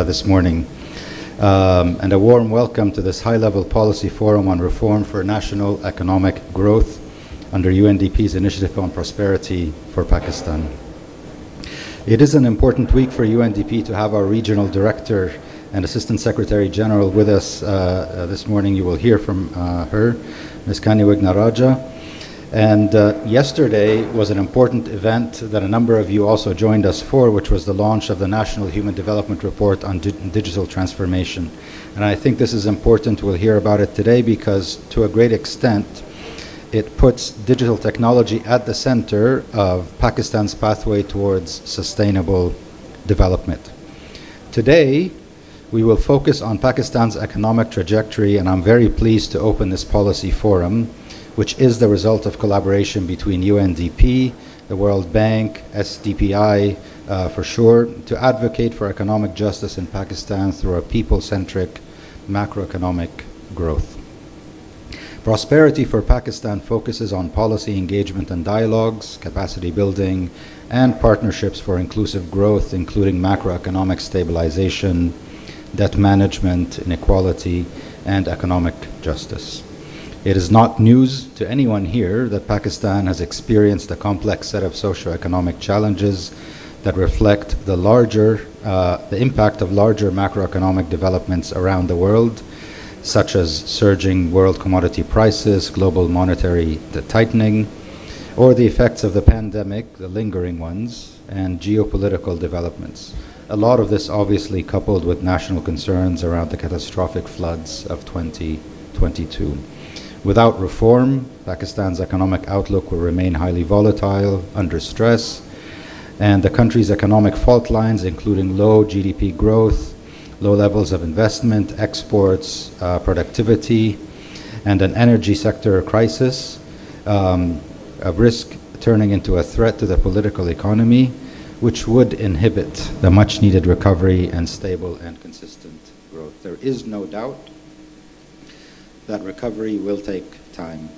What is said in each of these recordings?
this morning. And a warm welcome to this high-level policy forum on reform for national economic growth under UNDP's Initiative on Prosperity for Pakistan. It is an important week for UNDP to have our regional director and Assistant Secretary General with us this morning. You will hear from her, Ms. Kani Wignaraja. And yesterday was an important event that a number of you also joined us for, which was the launch of the National Human Development Report on Digital Transformation. And I think this is important. We'll hear about it today because, to a great extent, it puts digital technology at the center of Pakistan's pathway towards sustainable development. Today, we will focus on Pakistan's economic trajectory, and I'm very pleased to open this policy forum, which is the result of collaboration between UNDP, the World Bank, SDPI, for sure, to advocate for economic justice in Pakistan through a people-centric macroeconomic growth. Prosperity for Pakistan focuses on policy engagement and dialogues, capacity building, and partnerships for inclusive growth, including macroeconomic stabilization, debt management, inequality, and economic justice. It is not news to anyone here that Pakistan has experienced a complex set of socioeconomic challenges that reflect the impact of larger macroeconomic developments around the world, such as surging world commodity prices, global monetary tightening, or the effects of the pandemic, the lingering ones, and geopolitical developments. A lot of this obviously coupled with national concerns around the catastrophic floods of 2022. Without reform, Pakistan's economic outlook will remain highly volatile, under stress, and the country's economic fault lines, including low GDP growth, low levels of investment, exports, productivity, and an energy sector crisis, a risk turning into a threat to the political economy, which would inhibit the much-needed recovery and stable and consistent growth. There is no doubt that recovery will take time.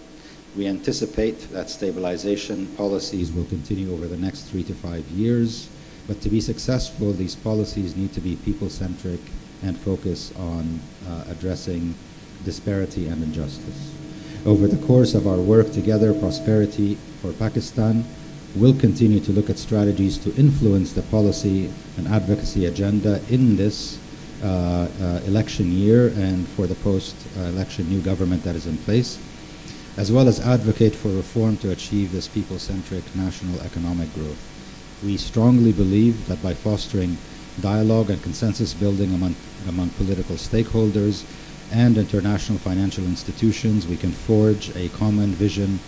We anticipate that stabilization policies will continue over the next 3 to 5 years, but to be successful, these policies need to be people-centric and focus on addressing disparity and injustice. Over the course of our work together, Prosperity for Pakistan will continue to look at strategies to influence the policy and advocacy agenda in this election year and for the post-election new government that is in place, as well as advocate for reform to achieve this people-centric national economic growth. We strongly believe that by fostering dialogue and consensus building among political stakeholders and international financial institutions, we can forge a common vision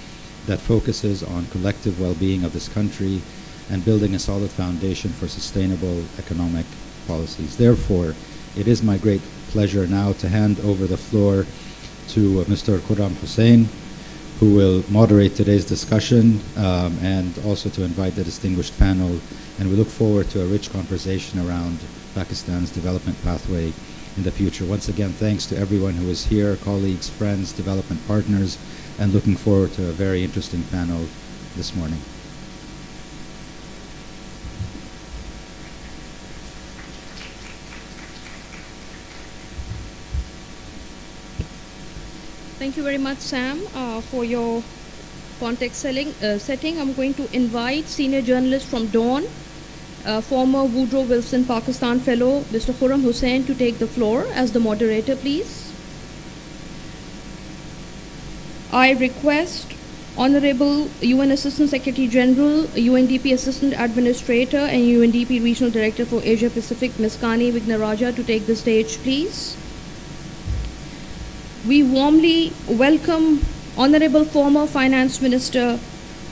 that focuses on collective well-being of this country and building a solid foundation for sustainable economic policies. Therefore, it is my great pleasure now to hand over the floor to Mr. Khurram Hussain, who will moderate today's discussion, and also to invite the distinguished panel. And we look forward to a rich conversation around Pakistan's development pathway in the future. Once again, thanks to everyone who is here, colleagues, friends, development partners, and looking forward to a very interesting panel this morning. Thank you very much, Sam, for your context setting. I'm going to invite senior journalist from Dawn, former Woodrow Wilson Pakistan Fellow, Mr. Khurram Hussain, to take the floor as the moderator, please. I request Honorable UN Assistant Secretary General, UNDP Assistant Administrator, and UNDP Regional Director for Asia Pacific, Ms. Kani Wignaraja, to take the stage, please. We warmly welcome Honorable former Finance Minister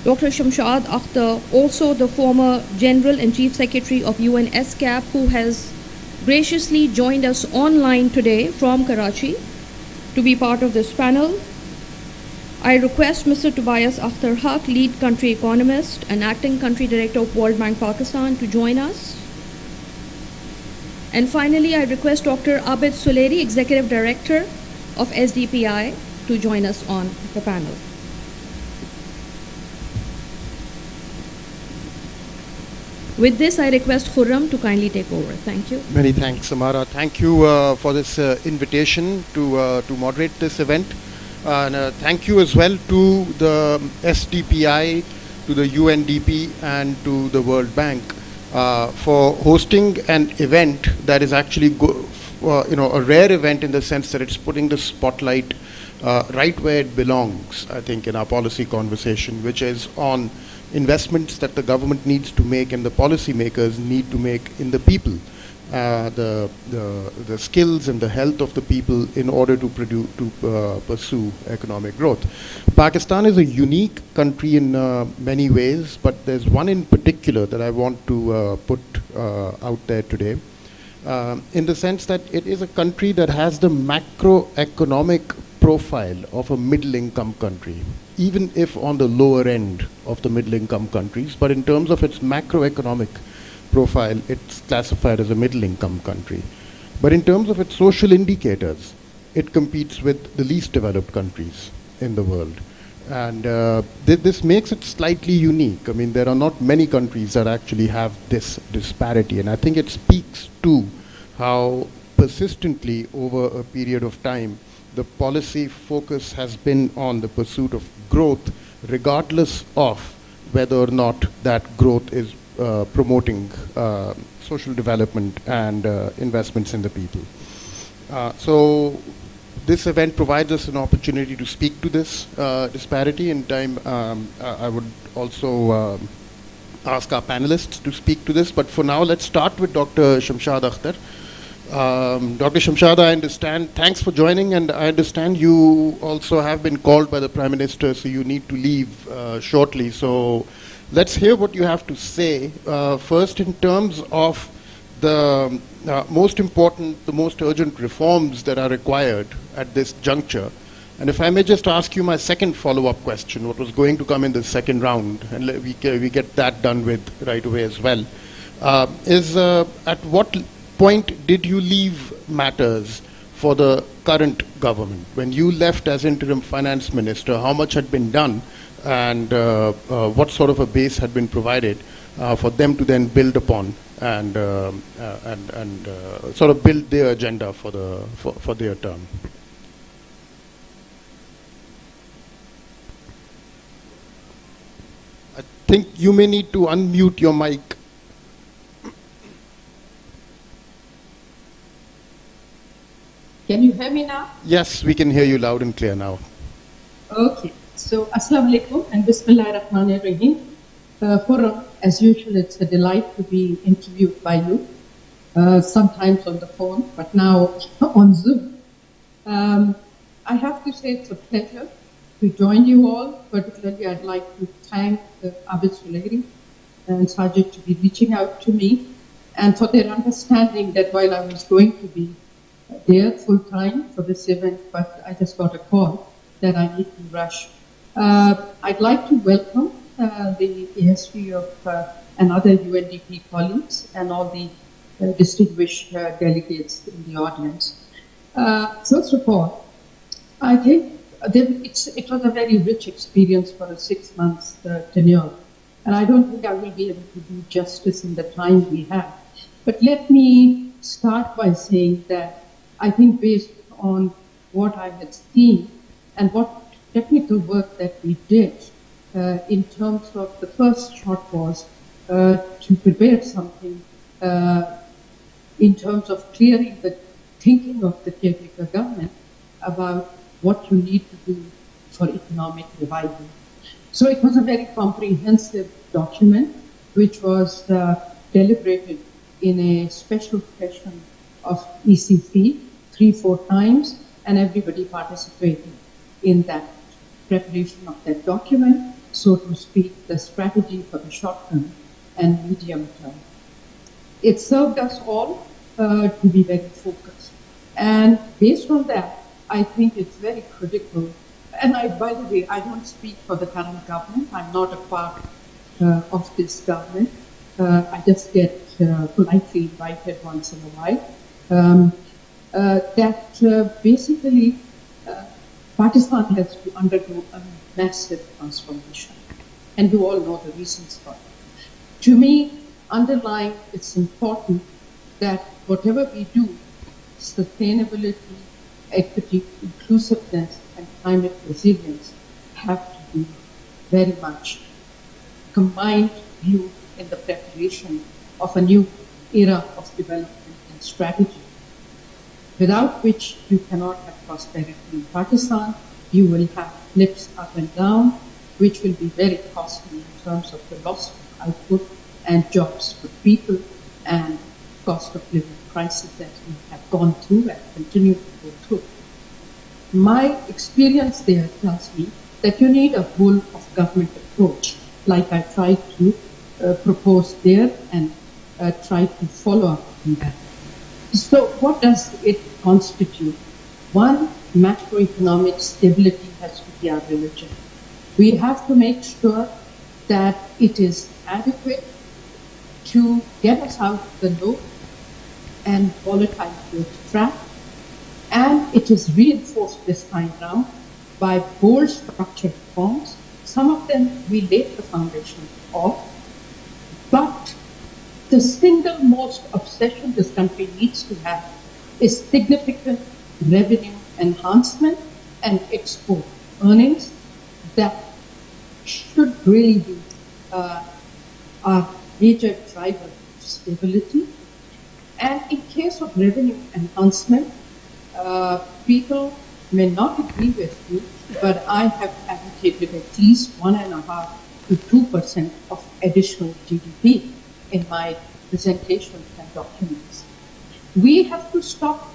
Dr. Shamshad Akhtar, also the former General and Chief Secretary of UNESCAP, who has graciously joined us online today from Karachi to be part of this panel. I request Mr. Tobias Akhtar Haq, Lead Country Economist and Acting Country Director of World Bank Pakistan, to join us. And finally, I request Dr. Abid Suleri, Executive Director of SDPI, to join us on the panel. With this, I request Khurram to kindly take over. Thank you. Many thanks, Samara. Thank you for this invitation to moderate this event. And thank you as well to the SDPI, to the UNDP, and to the World Bank for hosting an event that is actually a rare event in the sense that it's putting the spotlight right where it belongs, I think, in our policy conversation, which is on investments that the government needs to make and the policymakers need to make in the people, the skills and the health of the people in order to pursue economic growth. Pakistan is a unique country in many ways, but there's one in particular that I want to put out there today, in the sense that it is a country that has the macroeconomic profile of a middle-income country, even if on the lower end of the middle-income countries, but in terms of its macroeconomic profile, it's classified as a middle-income country. But in terms of its social indicators, it competes with the least developed countries in the world. And this makes it slightly unique. I mean, there are not many countries that actually have this disparity, and I think it speaks to how persistently over a period of time the policy focus has been on the pursuit of growth, regardless of whether or not that growth is promoting social development and investments in the people. So this event provides us an opportunity to speak to this disparity. In time, I would also ask our panelists to speak to this, but for now, let's start with Dr. Shamshad Akhtar. Dr. Shamshad, I understand, thanks for joining, and I understand you also have been called by the Prime Minister, so you need to leave shortly. So let's hear what you have to say. First, in terms of the most important, the most urgent reforms that are required at this juncture. And if I may just ask you my second follow-up question, what was going to come in the second round, and we get that done with right away as well, is at what point did you leave matters for the current government? When you left as interim finance minister, how much had been done, and what sort of a base had been provided for them to then build upon and sort of build their agenda for their term? I think you may need to unmute your mic. Can you hear me now? Yes, we can hear you loud and clear now. Okay. So, Assalamu alaikum and Bismillah ar-Rahman ar-Rahim. Khurram, as usual, it's a delight to be interviewed by you, sometimes on the phone, but now on Zoom. I have to say it's a pleasure to join you all. Particularly, I'd like to thank Abid Suleiri and Sajid to be reaching out to me and for their understanding that while I was going to be there full time for this event, but I just got a call that I need to rush. I'd like to welcome the ASP of and other UNDP colleagues and all the distinguished delegates in the audience. First of all, I think it was a very rich experience for a 6 months tenure, and I don't think I will be able to do justice in the time we have. But let me start by saying that I think based on what I had seen and what technical work that we did in terms of the first shot was to prepare something in terms of clearing the thinking of the caretaker government about what you need to do for economic revival. So it was a very comprehensive document which was deliberated in a special session of ECC 3-4 times, and everybody participated in that preparation of that document, so to speak, the strategy for the short term and medium term. It served us all to be very focused. And based on that, I think it's very critical. And by the way, I don't speak for the current government. I'm not a part of this government. I just get politely invited once in a while. Basically Pakistan has to undergo a massive transformation, and you all know the reasons for it. To me, underlying it's important that whatever we do, sustainability, equity, inclusiveness, and climate resilience have to be very much combined view in the preparation of a new era of development and strategy, without which you cannot have prosperity in Pakistan. You will have blips up and down, which will be very costly in terms of the loss of output and jobs for people and cost of living crisis that we have gone through and continue to go through. My experience there tells me that you need a whole of government approach, like I tried to propose there and try to follow up on that. So what does it constitute? One, macroeconomic stability has to be our religion. We have to make sure that it is adequate to get us out of the low and volatile growth trap, and it is reinforced this time round by bold structural reforms. Some of them we laid the foundation of, but the single most obsession this country needs to have is significant revenue enhancement and export earnings that should really be our major driver of stability. And in case of revenue enhancement, people may not agree with me, but I have advocated at least 1.5 to 2% of additional GDP in my presentations and documents. We have to stop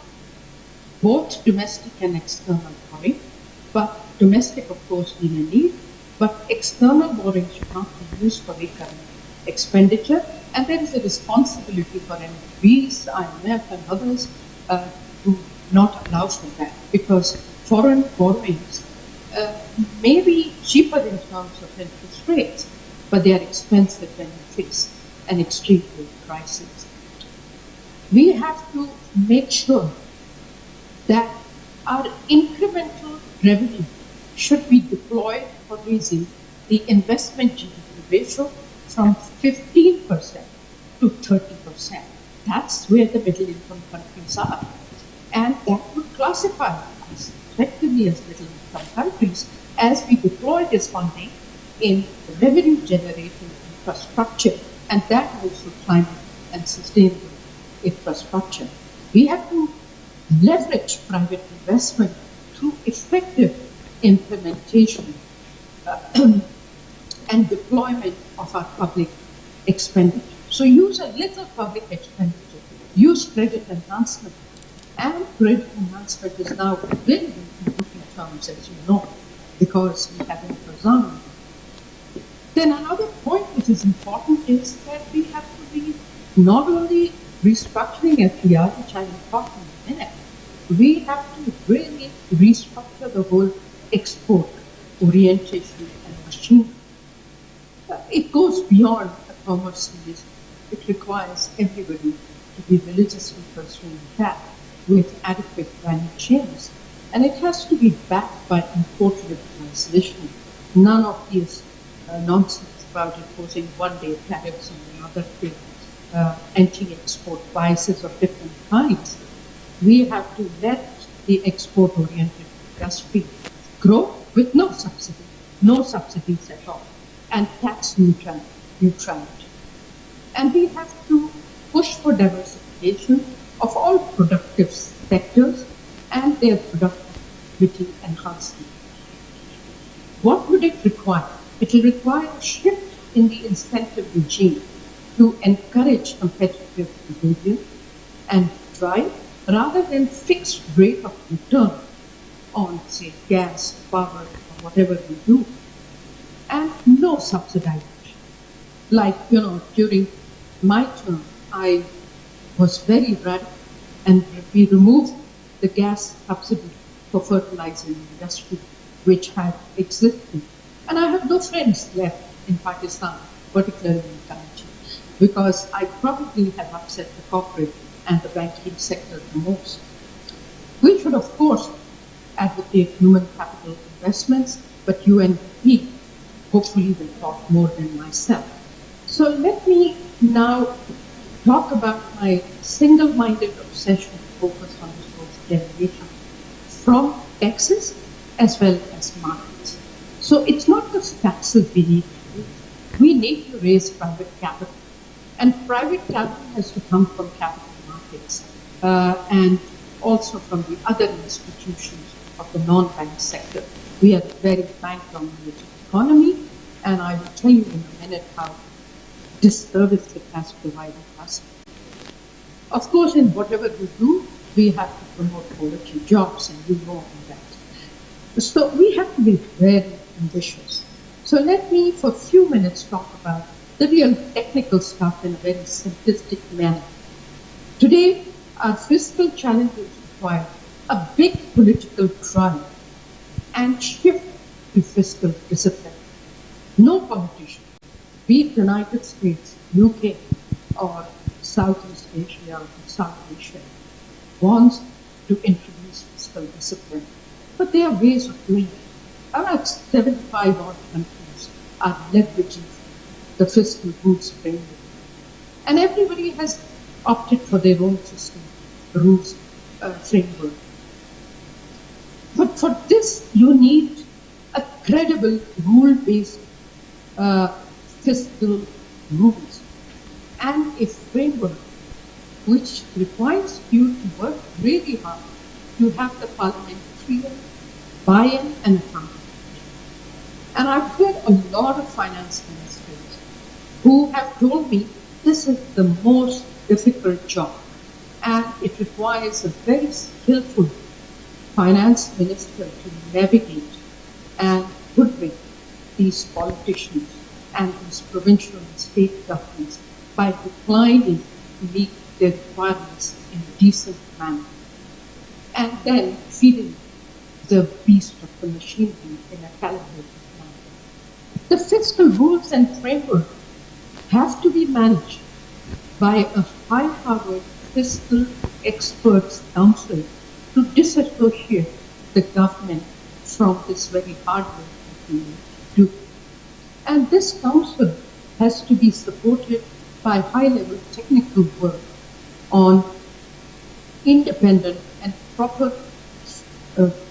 both domestic and external borrowing, but domestic, of course, we may need, but external borrowing should not be used for recurrent expenditure, and there is a responsibility for MFBs, IMF, and others to not allow for that, because foreign borrowings may be cheaper in terms of interest rates, but they are expensive when you face an extreme rate crisis. We have to make sure that our incremental revenue should be deployed for raising the investment GDP ratio from 15% to 30%. That's where the middle income countries are. And that would classify us effectively as middle income countries as we deploy this funding in revenue generating infrastructure, and that also climate and sustainable infrastructure. We have to leverage private investment through effective implementation and deployment of our public expenditure. So use a little public expenditure, use credit enhancement, and credit enhancement is now very in looking terms, as you know, because we have Infrazam. Then another point which is important is that we have to be not only restructuring FDR, which I will talk in a minute, we have to really restructure the whole export orientation and machine. It goes beyond a commerce ministry. It requires everybody to be religiously pursuing that with adequate value chains. And it has to be backed by import liberalization. None of this nonsense about imposing one-day tariffs on another thing, anti-export biases of different kinds. We have to let the export-oriented industry grow with no subsidies at all, and tax neutrality. And we have to push for diversification of all productive sectors and their productivity enhancement. What would it require? It will require a shift in the incentive regime to encourage competitive behavior and drive, rather than fixed rate of return on, say, gas, power, or whatever we do, and no subsidization. Like, during my term, I was very radical, and we removed the gas subsidy for fertilizer industry, which had existed. And I have no friends left in Pakistan, particularly in Karachi, because I probably have upset the corporate and the banking sector the most. We should, of course, advocate human capital investments, but UNDP hopefully will talk more than myself. So let me now talk about my single-minded obsession focused on resource generation from taxes as well as markets. So it's not just taxes we need to do. We need to raise private capital. And private capital has to come from capital markets and also from the other institutions of the non-bank sector. We are a very bank-dominated economy, and I will tell you in a minute how disservice it has provided us. Of course, in whatever we do, we have to promote quality jobs, and you know that. So we have to be very ambitious. So let me, for a few minutes, talk about the real technical stuff in a very simplistic manner. Today, our fiscal challenges require a big political drive and shift to fiscal discipline. No politician, be it United States, UK, or Southeast Asia or South Asia, wants to introduce fiscal discipline. But there are ways of doing it. About 75 odd countries are leveraging the fiscal rules framework. And everybody has opted for their own fiscal rules framework. But for this, you need a credible rule-based fiscal rules and a framework which requires you to work really hard to have the parliamentarian buy-in and accountability. And I've heard a lot of finance ministers who have told me this is the most difficult job and it requires a very skillful finance minister to navigate and hoodwink these politicians and these provincial and state governments by declining to meet their requirements in a decent manner and then feeding the beast of the machinery in a calibrated manner. The fiscal rules and framework have to be managed by a high-powered fiscal experts council to disassociate the government from this very hard work that we need to do. And this council has to be supported by high-level technical work on independent and proper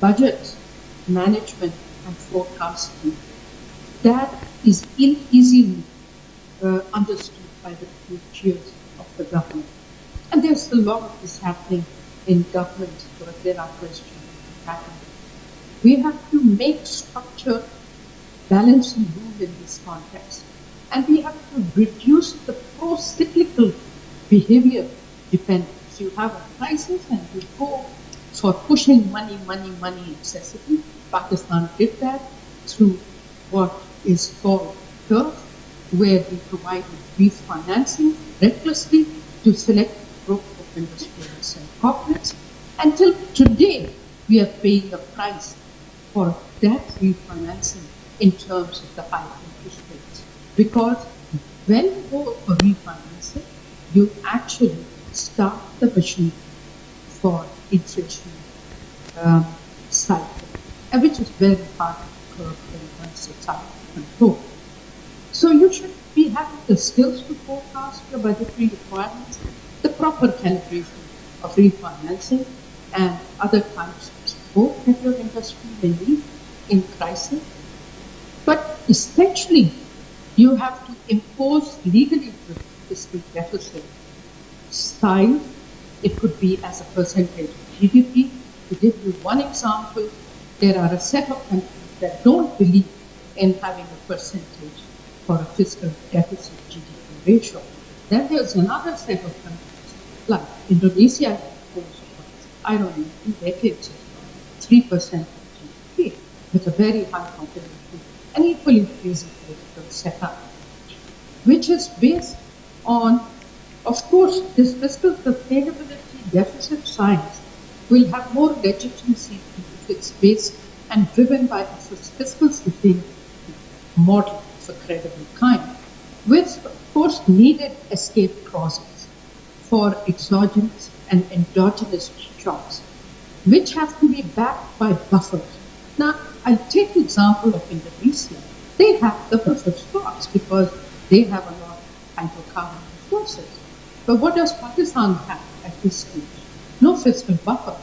budget management and forecasting. That is easily understood by the cheers of the government. And there's a lot of this happening in governments where there are questions happening. We have to make structure balancing rule in this context. And we have to reduce the pro-cyclical behavior dependence. You have a crisis and you go for pushing money excessively. Pakistan did that through what is called TURF, where we provided brief financing recklessly to select group of industrialists and corporates. Until today, we are paying a price for that refinancing in terms of the high interest rates. Because when you go for refinancing, you actually start the machine for inflation cycle, which is very hard to curb once it's out of control. So you should be having the skills to forecast your budgetary requirements, the proper calibration of refinancing and other types of support that your industry may need in crisis. But essentially, you have to impose legally the fiscal deficit size. It could be as a percentage of GDP. To give you one example, there are a set of countries that don't believe in having a percentage for a fiscal deficit GDP ratio. Then there's another set of countries, like Indonesia, I don't know, 2 decades ago, 3% of GDP, with a very high population, and equally crazy political setup, which is based on, of course, this fiscal sustainability deficit science will have more legitimacy if it's based and driven by a fiscal sustainability model of a credible kind, with, of course, needed escape clauses for exogenous and endogenous shocks, which have to be backed by buffers. Now, I'll take the example of Indonesia. They have the buffer stocks because they have a lot of hydrocarbon resources. But what does Pakistan have at this stage? No fiscal buffer.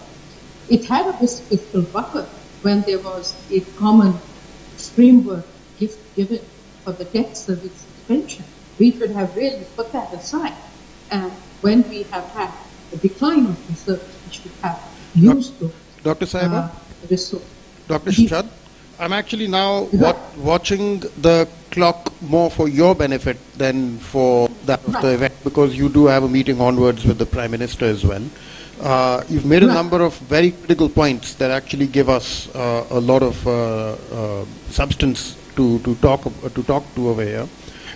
It had a fiscal buffer when there was a common framework given for the debt service suspension. We should have really put that aside. And when we have had a decline of reserves, we should have used those Dr. Sahiba? resources. Dr. Shamshad, I'm actually now watching the clock more for your benefit than for that of the event, because you do have a meeting onwards with the Prime Minister as well. You've made a number of very critical points that actually give us a lot of substance to talk to over here.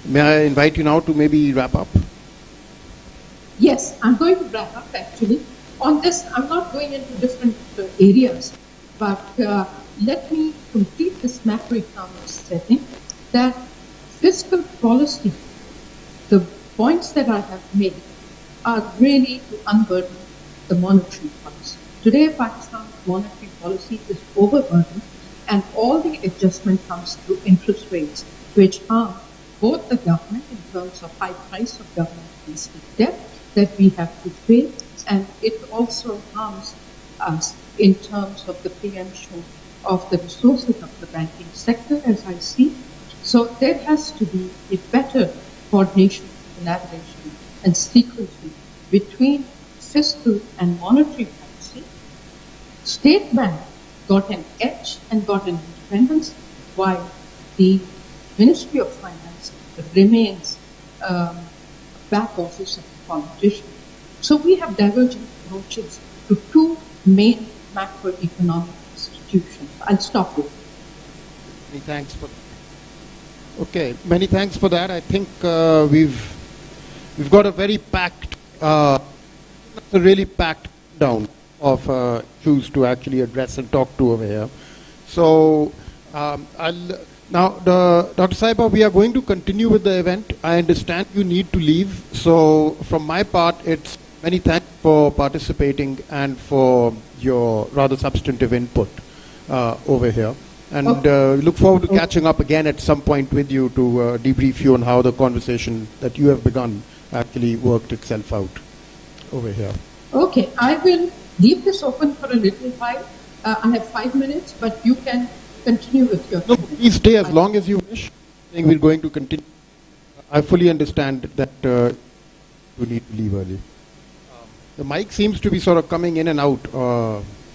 May I invite you now to maybe wrap up? Yes, I'm going to wrap up actually. On this, I'm not going into different areas, but let me complete this macroeconomic setting that fiscal policy, the points that I have made, are really to unburden the monetary policy. Today, Pakistan's monetary policy is overburdened, and all the adjustment comes through interest rates, which harm both the government in terms of high price of government debt that we have to pay, and it also harms us in terms of the preemption of the resources of the banking sector, as I see. So there has to be a better coordination, collaboration, and sequencing between fiscal and monetary policy. State Bank got an edge and got an independence, while the Ministry of Finance remains back office of the politician. So we have divergent approaches to two main macroeconomic institutions. I'll stop with that. Many thanks for. Okay, many thanks for that. I think we've got a very packed, really packed down of issues to actually address and talk to over here. So Dr. Sahiba, we are going to continue with the event. I understand you need to leave. So from my part, it's many thanks for participating and for your rather substantive input over here. And look forward to catching up again at some point with you to debrief you on how the conversation that you have begun actually worked itself out over here. Okay, I will leave this open for a little while. I have 5 minutes, but you can continue with your... No, please stay as long as you wish. I think we're going to continue. I fully understand that you need to leave early. The mic seems to be sort of coming in and out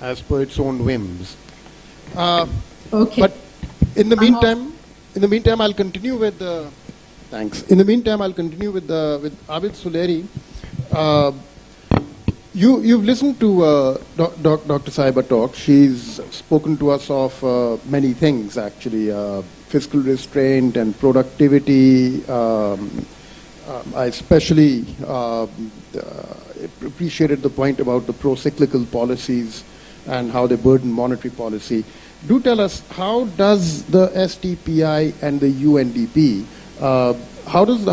as per its own whims. Okay. But in the meantime, I'll continue with thanks. In the meantime, I'll continue with Abid Suleri. You've listened to Dr. Sahiba talk. She's spoken to us of many things actually, fiscal restraint and productivity. I especially appreciated the point about the pro-cyclical policies and how they burden monetary policy. Do tell us, how does the SDPI and the UNDP, how does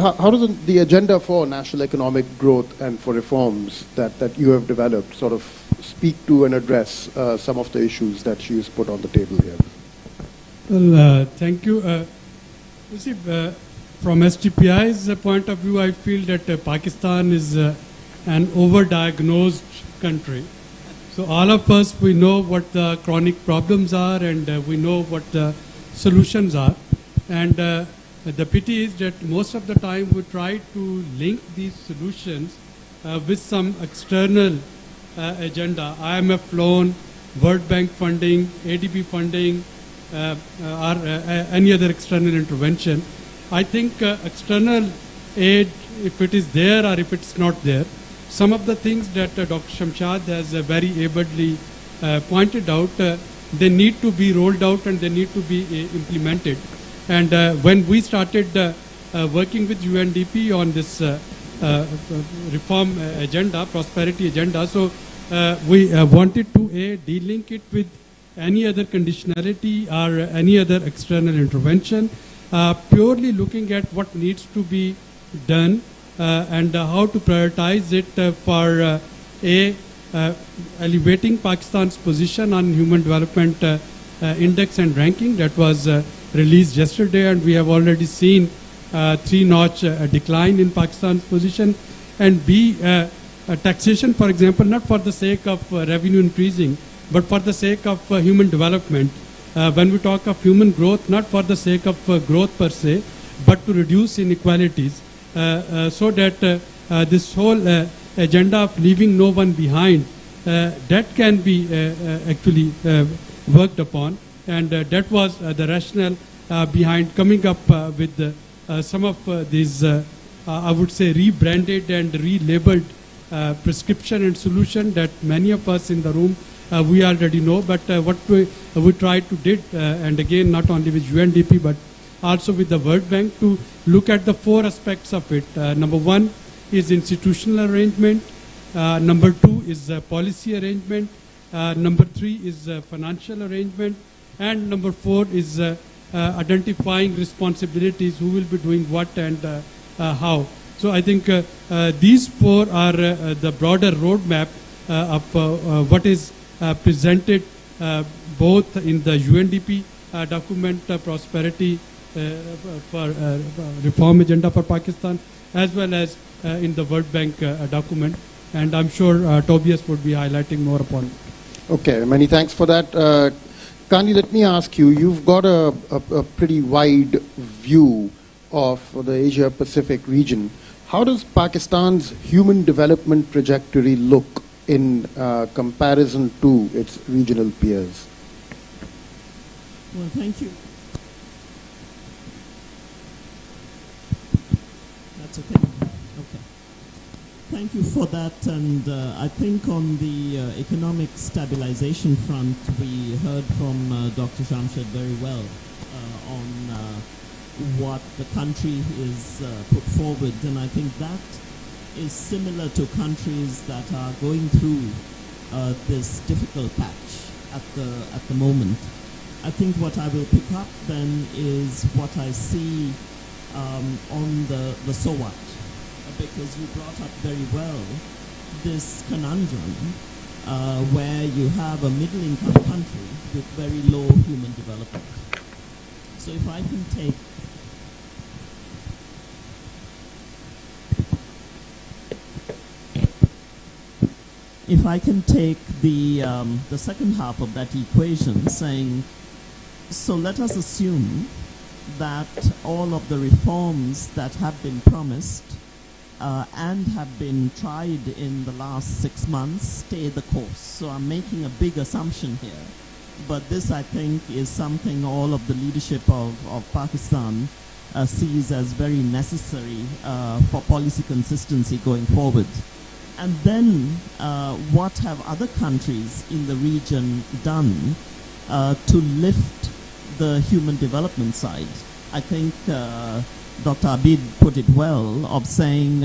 the agenda for national economic growth and for reforms that you have developed sort of speak to and address some of the issues that she has put on the table here? Well, thank you. You see, from SDPI's point of view, I feel that Pakistan is an overdiagnosed country. So all of us, we know what the chronic problems are, and we know what the solutions are. And the pity is that most of the time we try to link these solutions with some external agenda, IMF loan, World Bank funding, ADB funding, or any other external intervention. I think external aid, if it is there or if it's not there, some of the things that Dr. Shamshad has very ably pointed out, they need to be rolled out and they need to be implemented. And when we started working with UNDP on this reform agenda, prosperity agenda, so we wanted to de-link it with any other conditionality or any other external intervention, purely looking at what needs to be done and how to prioritize it for elevating Pakistan's position on Human Development Index and ranking that was released yesterday, and we have already seen three-notch decline in Pakistan's position, and B, taxation, for example, not for the sake of revenue increasing, but for the sake of human development. When we talk of human growth, not for the sake of growth per se, but to reduce inequalities, so that this whole agenda of leaving no one behind, that can be actually worked upon. And that was the rationale behind coming up with some of these, I would say, rebranded and relabeled prescription and solution that many of us in the room we already know. But what we tried to did, and again, not only with UNDP, but also with the World Bank, to look at the four aspects of it. Number one is institutional arrangement. Number two is policy arrangement. Number three is financial arrangement. And number four is identifying responsibilities, who will be doing what and how. So I think these four are the broader roadmap of what is presented both in the UNDP document, Prosperity for Reform Agenda for Pakistan, as well as in the World Bank document. And I'm sure Tobias would be highlighting more upon it. Okay, many thanks for that. Kandi, let me ask you, you've got a pretty wide view of the Asia-Pacific region. How does Pakistan's human development trajectory look in comparison to its regional peers? Well, thank you. That's okay. Okay. Thank you for that. And I think on the economic stabilization front, we heard from Dr. Shamshad very well on what the country is put forward. And I think that is similar to countries that are going through this difficult patch at the moment. I think what I will pick up then is what I see on the so what, because you brought up very well this conundrum where you have a middle-income country with very low human development. So if I can take the second half of that equation, saying, so let us assume that all of the reforms that have been promised and have been tried in the last 6 months stay the course. So I'm making a big assumption here, but this, I think, is something all of the leadership of Pakistan sees as very necessary for policy consistency going forward. And then what have other countries in the region done to lift the human development side? I think Dr. Abid put it well, of saying,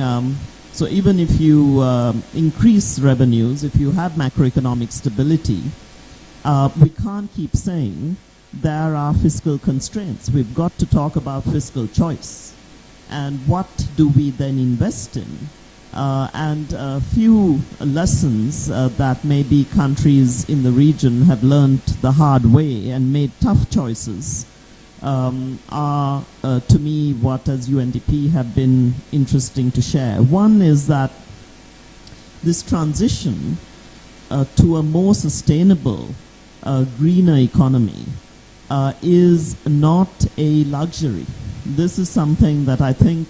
so even if you increase revenues, if you have macroeconomic stability, we can't keep saying there are fiscal constraints. We've got to talk about fiscal choice. And what do we then invest in? And a few lessons that maybe countries in the region have learned the hard way and made tough choices are, to me, what as UNDP have been interesting to share. One is that this transition to a more sustainable, greener economy is not a luxury. This is something that I think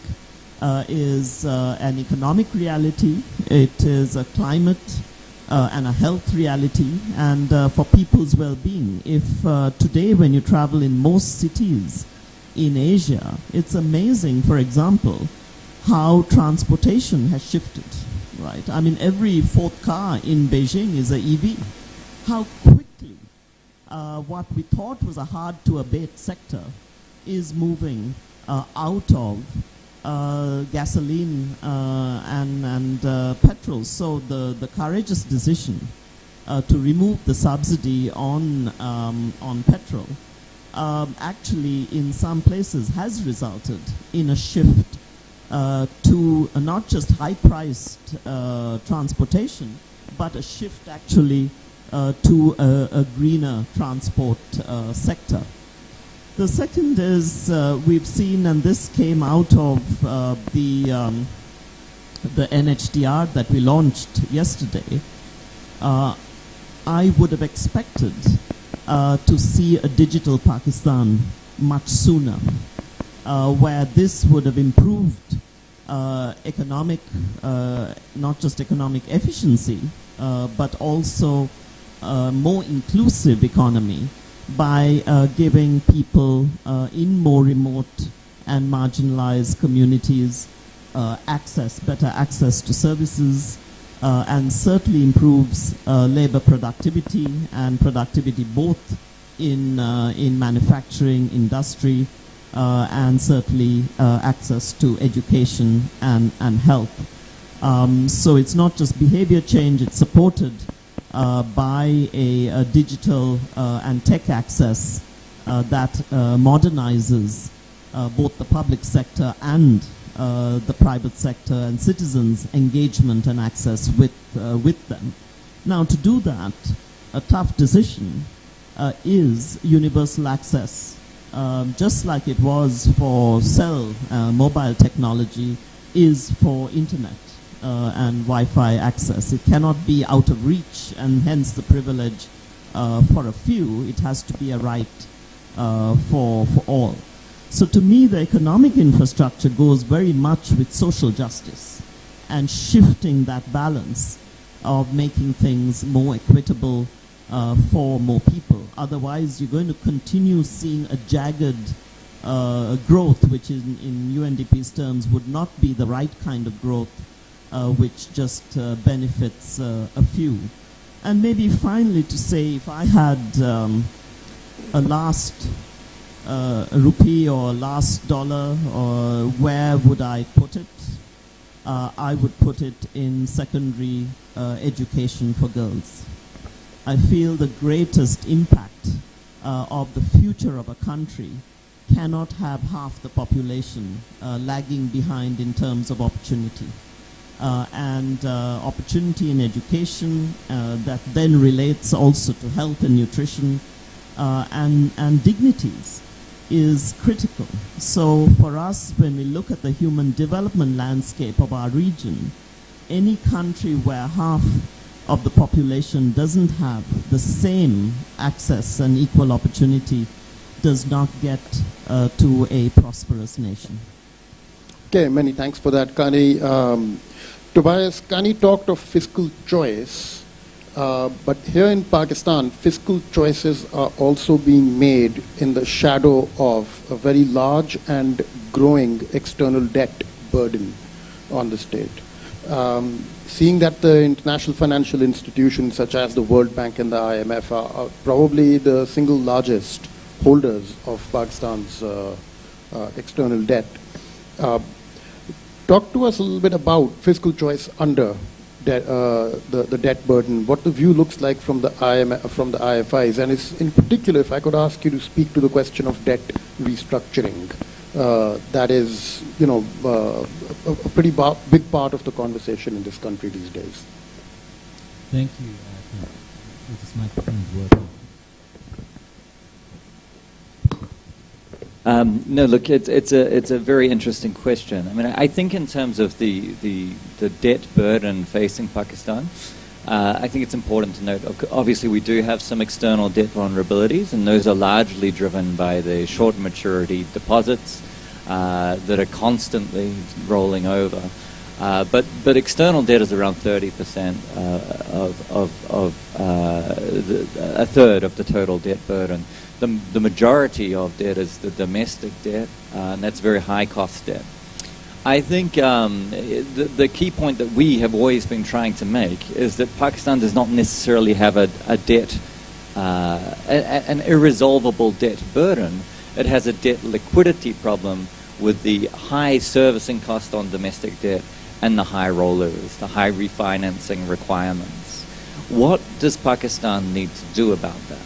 is an economic reality. It is a climate and a health reality, and for people's well-being. If today when you travel in most cities in Asia, it's amazing, for example, how transportation has shifted, right? I mean, every fourth car in Beijing is an EV. How quickly what we thought was a hard-to-abate sector is moving out of gasoline and petrol. So the courageous decision to remove the subsidy on petrol actually in some places has resulted in a shift to not just high-priced transportation, but a shift actually to a greener transport sector. The second is we've seen, and this came out of the NHDR that we launched yesterday. I would have expected to see a digital Pakistan much sooner, where this would have improved economic, not just economic efficiency, but also more inclusive economy by giving people in more remote and marginalized communities better access to services, and certainly improves labor productivity and productivity both in manufacturing, industry, and certainly access to education and health. So it's not just behavior change, it's supported by a digital and tech access that modernizes both the public sector and the private sector and citizens' engagement and access with them. Now, to do that, a tough decision is universal access. Just like it was for cell mobile technology, is for internet and Wi-Fi access. It cannot be out of reach, and hence the privilege for a few. It has to be a right for all. So to me, the economic infrastructure goes very much with social justice and shifting that balance of making things more equitable for more people. Otherwise, you're going to continue seeing a jagged growth, which in UNDP's terms would not be the right kind of growth, which just benefits a few. And maybe finally to say, if I had a last rupee or last dollar, or where would I put it? I would put it in secondary education for girls. I feel the greatest impact of the future of a country cannot have half the population lagging behind in terms of opportunity. And opportunity in education that then relates also to health and nutrition and dignities is critical. So for us, when we look at the human development landscape of our region, any country where half of the population doesn't have the same access and equal opportunity does not get to a prosperous nation. Okay, many thanks for that, Kani. Tobias, Kani talked of fiscal choice, but here in Pakistan, fiscal choices are also being made in the shadow of a very large and growing external debt burden on the state. Seeing that the international financial institutions such as the World Bank and the IMF are probably the single largest holders of Pakistan's external debt. Talk to us a little bit about fiscal choice under the debt burden, what the view looks like from the IMF, from the IFIs, and in particular, if I could ask you to speak to the question of debt restructuring. That is, a pretty big part of the conversation in this country these days. Thank you. If this microphone is working. No, look, it's a very interesting question. I mean, I think in terms of the debt burden facing Pakistan, I think it's important to note, obviously we do have some external debt vulnerabilities, and those are largely driven by the short maturity deposits that are constantly rolling over. But external debt is around 30% a third of the total debt burden. The majority of debt is the domestic debt, and that's very high cost debt. I think the key point that we have always been trying to make is that Pakistan does not necessarily have a debt, an irresolvable debt burden. It has a debt liquidity problem with the high servicing cost on domestic debt and the high rollovers, the high refinancing requirements. What does Pakistan need to do about that?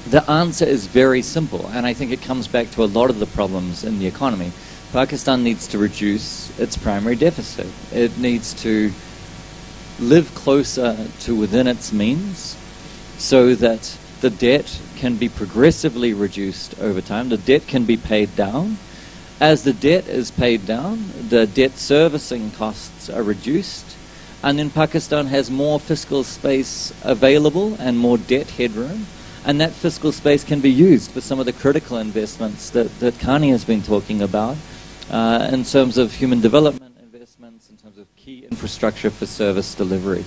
The answer is very simple, and I think it comes back to a lot of the problems in the economy. Pakistan needs to reduce its primary deficit. It needs to live closer to within its means so that the debt can be progressively reduced over time. The debt can be paid down. As the debt is paid down, the debt servicing costs are reduced, and then Pakistan has more fiscal space available and more debt headroom, and that fiscal space can be used for some of the critical investments that Kani has been talking about in terms of human development investments, in terms of key infrastructure for service delivery.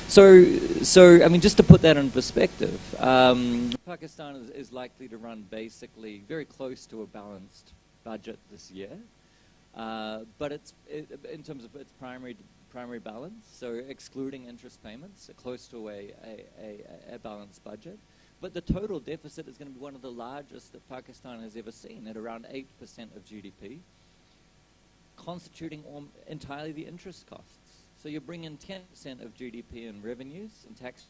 So I mean, just to put that in perspective, Pakistan is likely to run basically very close to a balanced budget this year, but in terms of its primary balance, so excluding interest payments, close to a balanced budget. But the total deficit is going to be one of the largest that Pakistan has ever seen, at around 8% of GDP, constituting entirely the interest costs. So you bring in 10% of GDP in revenues and tax,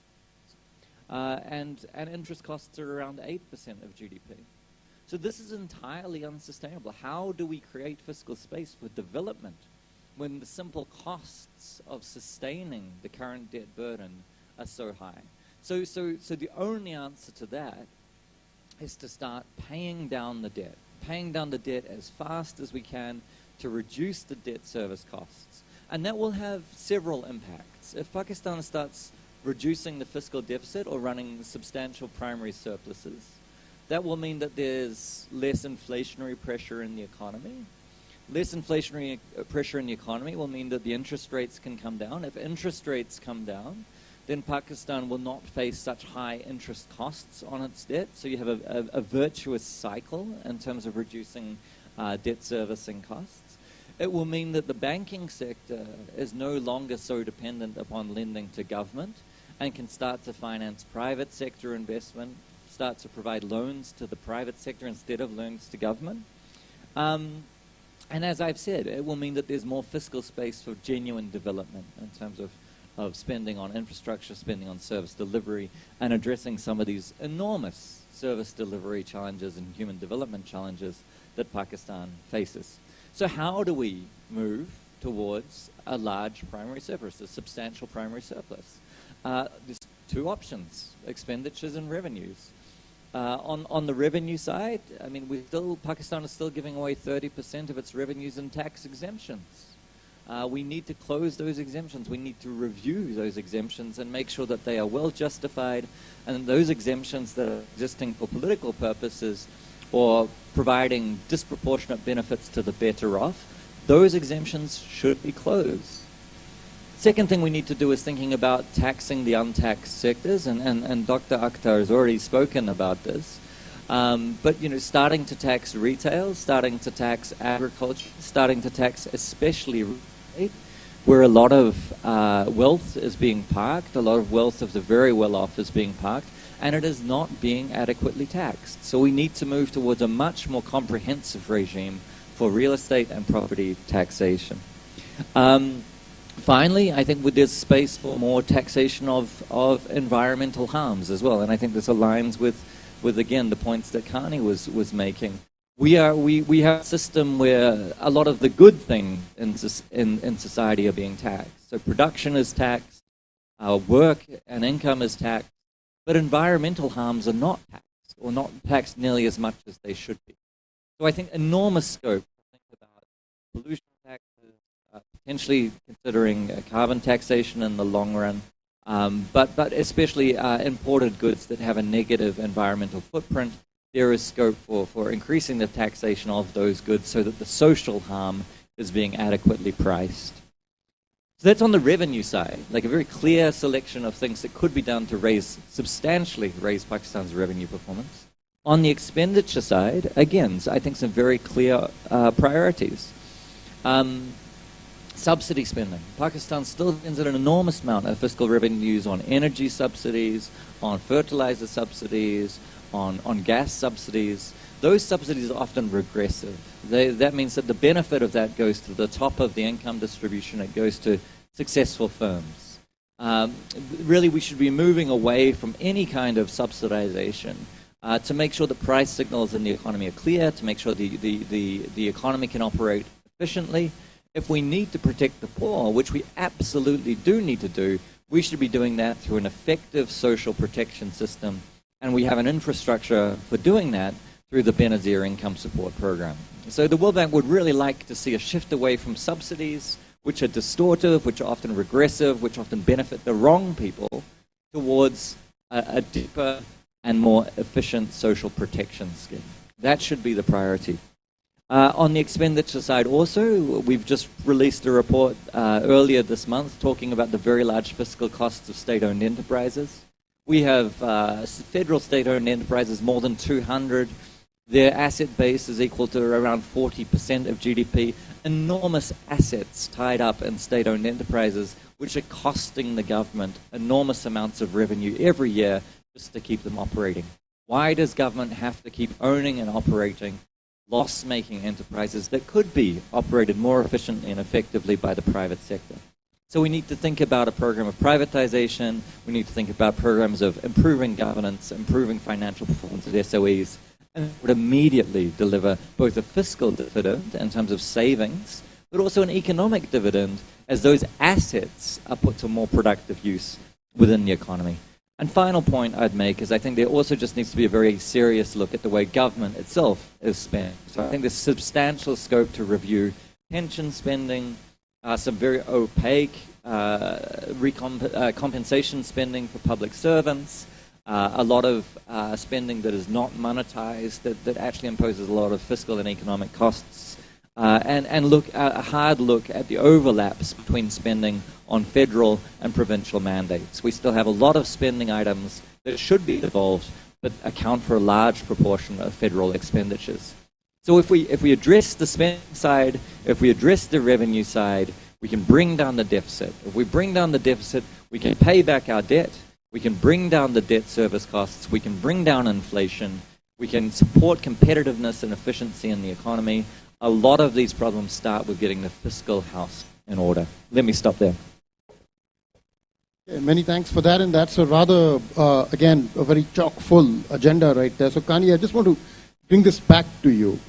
and interest costs are around 8% of GDP. So this is entirely unsustainable. How do we create fiscal space for development when the simple costs of sustaining the current debt burden are so high? So the only answer to that is to start paying down the debt as fast as we can to reduce the debt service costs. And that will have several impacts. If Pakistan starts reducing the fiscal deficit or running substantial primary surpluses, that will mean that there's less inflationary pressure in the economy. Less inflationary pressure in the economy will mean that the interest rates can come down. If interest rates come down, then Pakistan will not face such high interest costs on its debt. So you have a virtuous cycle in terms of reducing debt servicing costs. It will mean that the banking sector is no longer so dependent upon lending to government and can start to finance private sector investment, start to provide loans to the private sector instead of loans to government. And as I've said, it will mean that there's more fiscal space for genuine development in terms of spending on infrastructure, spending on service delivery, and addressing some of these enormous service delivery challenges and human development challenges that Pakistan faces. So how do we move towards a large primary surplus, a substantial primary surplus? There's two options: expenditures and revenues. On the revenue side, I mean, Pakistan is still giving away 30% of its revenues in tax exemptions. We need to close those exemptions. We need to review those exemptions and make sure that they are well justified, and those exemptions that are existing for political purposes or providing disproportionate benefits to the better off, those exemptions should be closed. Second thing we need to do is thinking about taxing the untaxed sectors, and Dr. Akhtar has already spoken about this. But starting to tax retail, starting to tax agriculture, starting to tax especially real estate, where a lot of wealth is being parked, a lot of wealth of the very well-off is being parked, and it is not being adequately taxed. So we need to move towards a much more comprehensive regime for real estate and property taxation. Finally, I think there's space for more taxation of environmental harms as well, and I think this aligns with again the points that Kani was making. We have a system where a lot of the good things in society are being taxed. So production is taxed, work and income is taxed, but environmental harms are not taxed, or not taxed nearly as much as they should be. So I think enormous scope to think about pollution taxes, potentially considering carbon taxation in the long run, but especially imported goods that have a negative environmental footprint. There is scope for increasing the taxation of those goods so that the social harm is being adequately priced. So that's on the revenue side, like a very clear selection of things that could be done to substantially raise Pakistan's revenue performance. On the expenditure side, again, I think some very clear priorities. Subsidy spending. Pakistan still spends an enormous amount of fiscal revenues on energy subsidies, on fertilizer subsidies, on gas subsidies. Those subsidies are often regressive. That means that the benefit of that goes to the top of the income distribution. It goes to successful firms. Really, we should be moving away from any kind of subsidization to make sure the price signals in the economy are clear, to make sure the economy can operate efficiently. If we need to protect the poor, which we absolutely do need to do, we should be doing that through an effective social protection system And we have an infrastructure for doing that through the Benazir Income Support Program. So the World Bank would really like to see a shift away from subsidies, which are distortive, which are often regressive, which often benefit the wrong people, towards a deeper and more efficient social protection scheme. That should be the priority. On the expenditure side also, we've just released a report earlier this month talking about the very large fiscal costs of state-owned enterprises. We have federal state-owned enterprises, more than 200. Their asset base is equal to around 40% of GDP. Enormous assets tied up in state-owned enterprises, which are costing the government enormous amounts of revenue every year just to keep them operating. Why does government have to keep owning and operating loss-making enterprises that could be operated more efficiently and effectively by the private sector? So we need to think about a program of privatization. We need to think about programs of improving governance, improving financial performance of SOEs, and it would immediately deliver both a fiscal dividend in terms of savings, but also an economic dividend as those assets are put to more productive use within the economy. And final point I'd make is I think there also just needs to be a very serious look at the way government itself is spent. So I think there's substantial scope to review pension spending, some very opaque compensation spending for public servants, a lot of spending that is not monetized, that actually imposes a lot of fiscal and economic costs, and look a hard look at the overlaps between spending on federal and provincial mandates. We still have a lot of spending items that should be devolved, but account for a large proportion of federal expenditures. So if we address the spending side, if we address the revenue side, we can bring down the deficit. If we bring down the deficit, we can pay back our debt, we can bring down the debt service costs, we can bring down inflation, we can support competitiveness and efficiency in the economy. A lot of these problems start with getting the fiscal house in order. Let me stop there. Okay, many thanks for that, and that's a rather, again, a very chock-full agenda right there. So Kani, I just want to bring this back to you.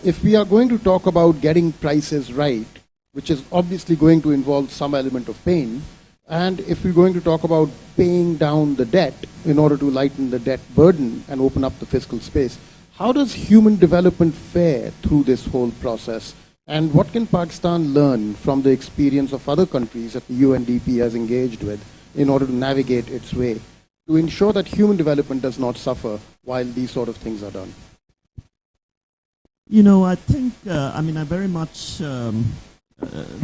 If we are going to talk about getting prices right, which is obviously going to involve some element of pain, and if we're going to talk about paying down the debt in order to lighten the debt burden and open up the fiscal space, how does human development fare through this whole process? And what can Pakistan learn from the experience of other countries that the UNDP has engaged with in order to navigate its way to ensure that human development does not suffer while these sort of things are done? You know, I think, I very much,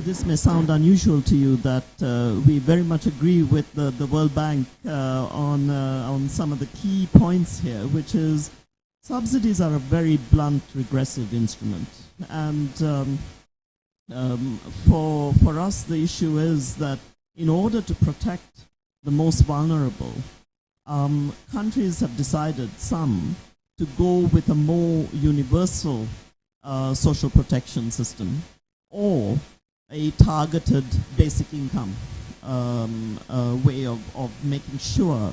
this may sound unusual to you that we very much agree with the World Bank on some of the key points here, which is subsidies are a very blunt, regressive instrument. And for us, the issue is that in order to protect the most vulnerable, countries have decided, some, to go with a more universal social protection system or a targeted basic income way of making sure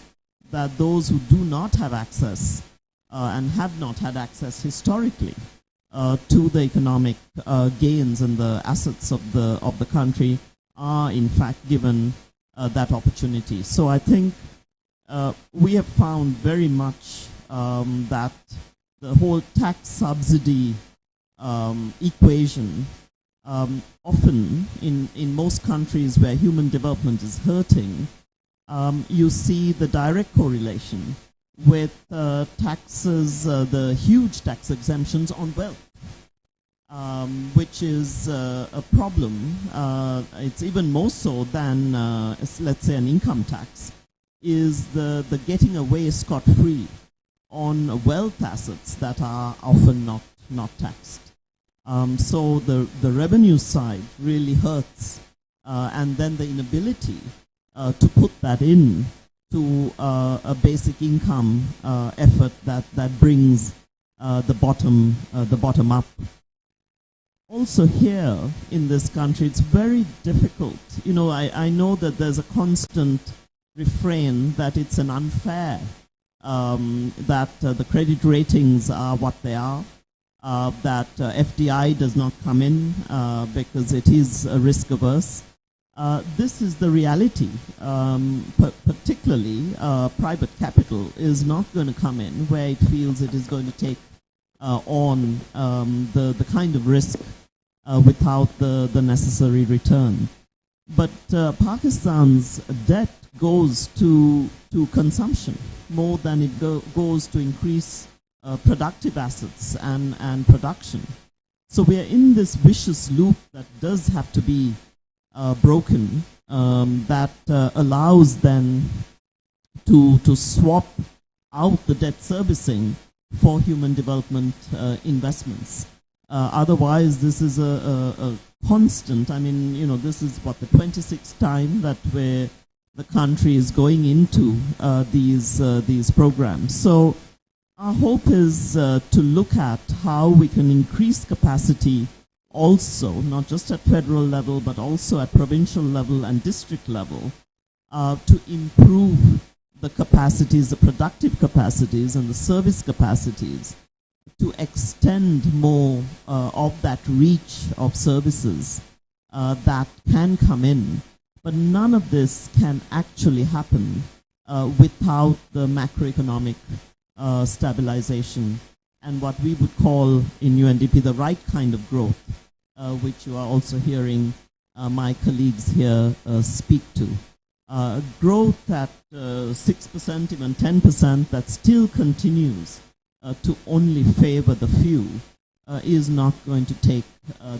that those who do not have access and have not had access historically to the economic gains and the assets of the country are in fact given that opportunity. So I think we have found very much that the whole tax subsidy equation often in most countries where human development is hurting, you see the direct correlation with taxes, the huge tax exemptions on wealth, which is a problem. It's even more so than, let's say, an income tax, is the getting away scot-free on wealth assets that are often not taxed. So the revenue side really hurts, and then the inability to put that in to a basic income effort that brings the bottom up. Also here in this country, it's very difficult. You know, I know that there's a constant refrain that it's an unfair, that the credit ratings are what they are, that FDI does not come in because it is risk averse. This is the reality. Particularly, private capital is not going to come in where it feels it is going to take on the kind of risk without the necessary return. But Pakistan's debt goes to consumption more than it goes to increase productive assets and production. So we are in this vicious loop that does have to be broken, that allows then to swap out the debt servicing for human development investments. Otherwise, this is a constant. I mean, you know, this is what, the 26th time that the country is going into these programs. So our hope is to look at how we can increase capacity also, not just at federal level, but also at provincial level and district level, to improve the capacities, the productive capacities and the service capacities, to extend more of that reach of services that can come in. But none of this can actually happen without the macroeconomic stabilization and what we would call in UNDP the right kind of growth, which you are also hearing my colleagues here speak to. Growth at 6%, even 10%, that still continues to only favor the few is not going to take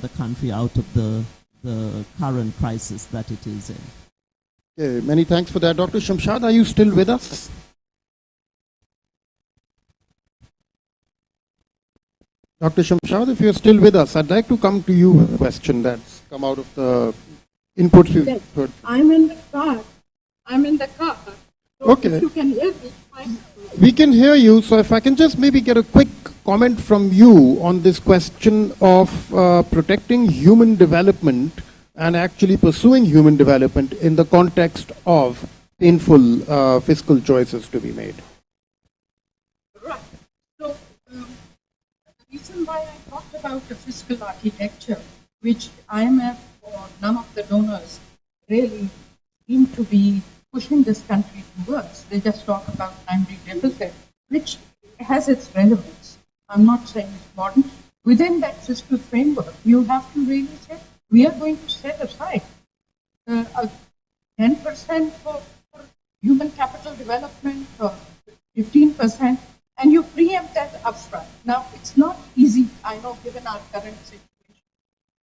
the country out of the current crisis that it is in. Okay, many thanks for that. Dr. Shamshad, are you still with us? Dr. Shamshad, if you're still with us, I'd like to come to you with a question that's come out of the inputs we've heard. I'm in the car. So Okay. if you can hear me, fine. We can hear you, so if I can just maybe get a quick comment from you on this question of protecting human development and actually pursuing human development in the context of painful fiscal choices to be made. Right. So the reason why I talked about the fiscal architecture, which IMF or none of the donors really seem to be pushing this country towards. They just talk about primary deficit, which has its relevance. I'm not saying it's modern. Within that fiscal framework, you have to really say, we are going to set aside 10% for human capital development or 15%, and you preempt that upfront. Now, it's not easy, I know, given our current situation.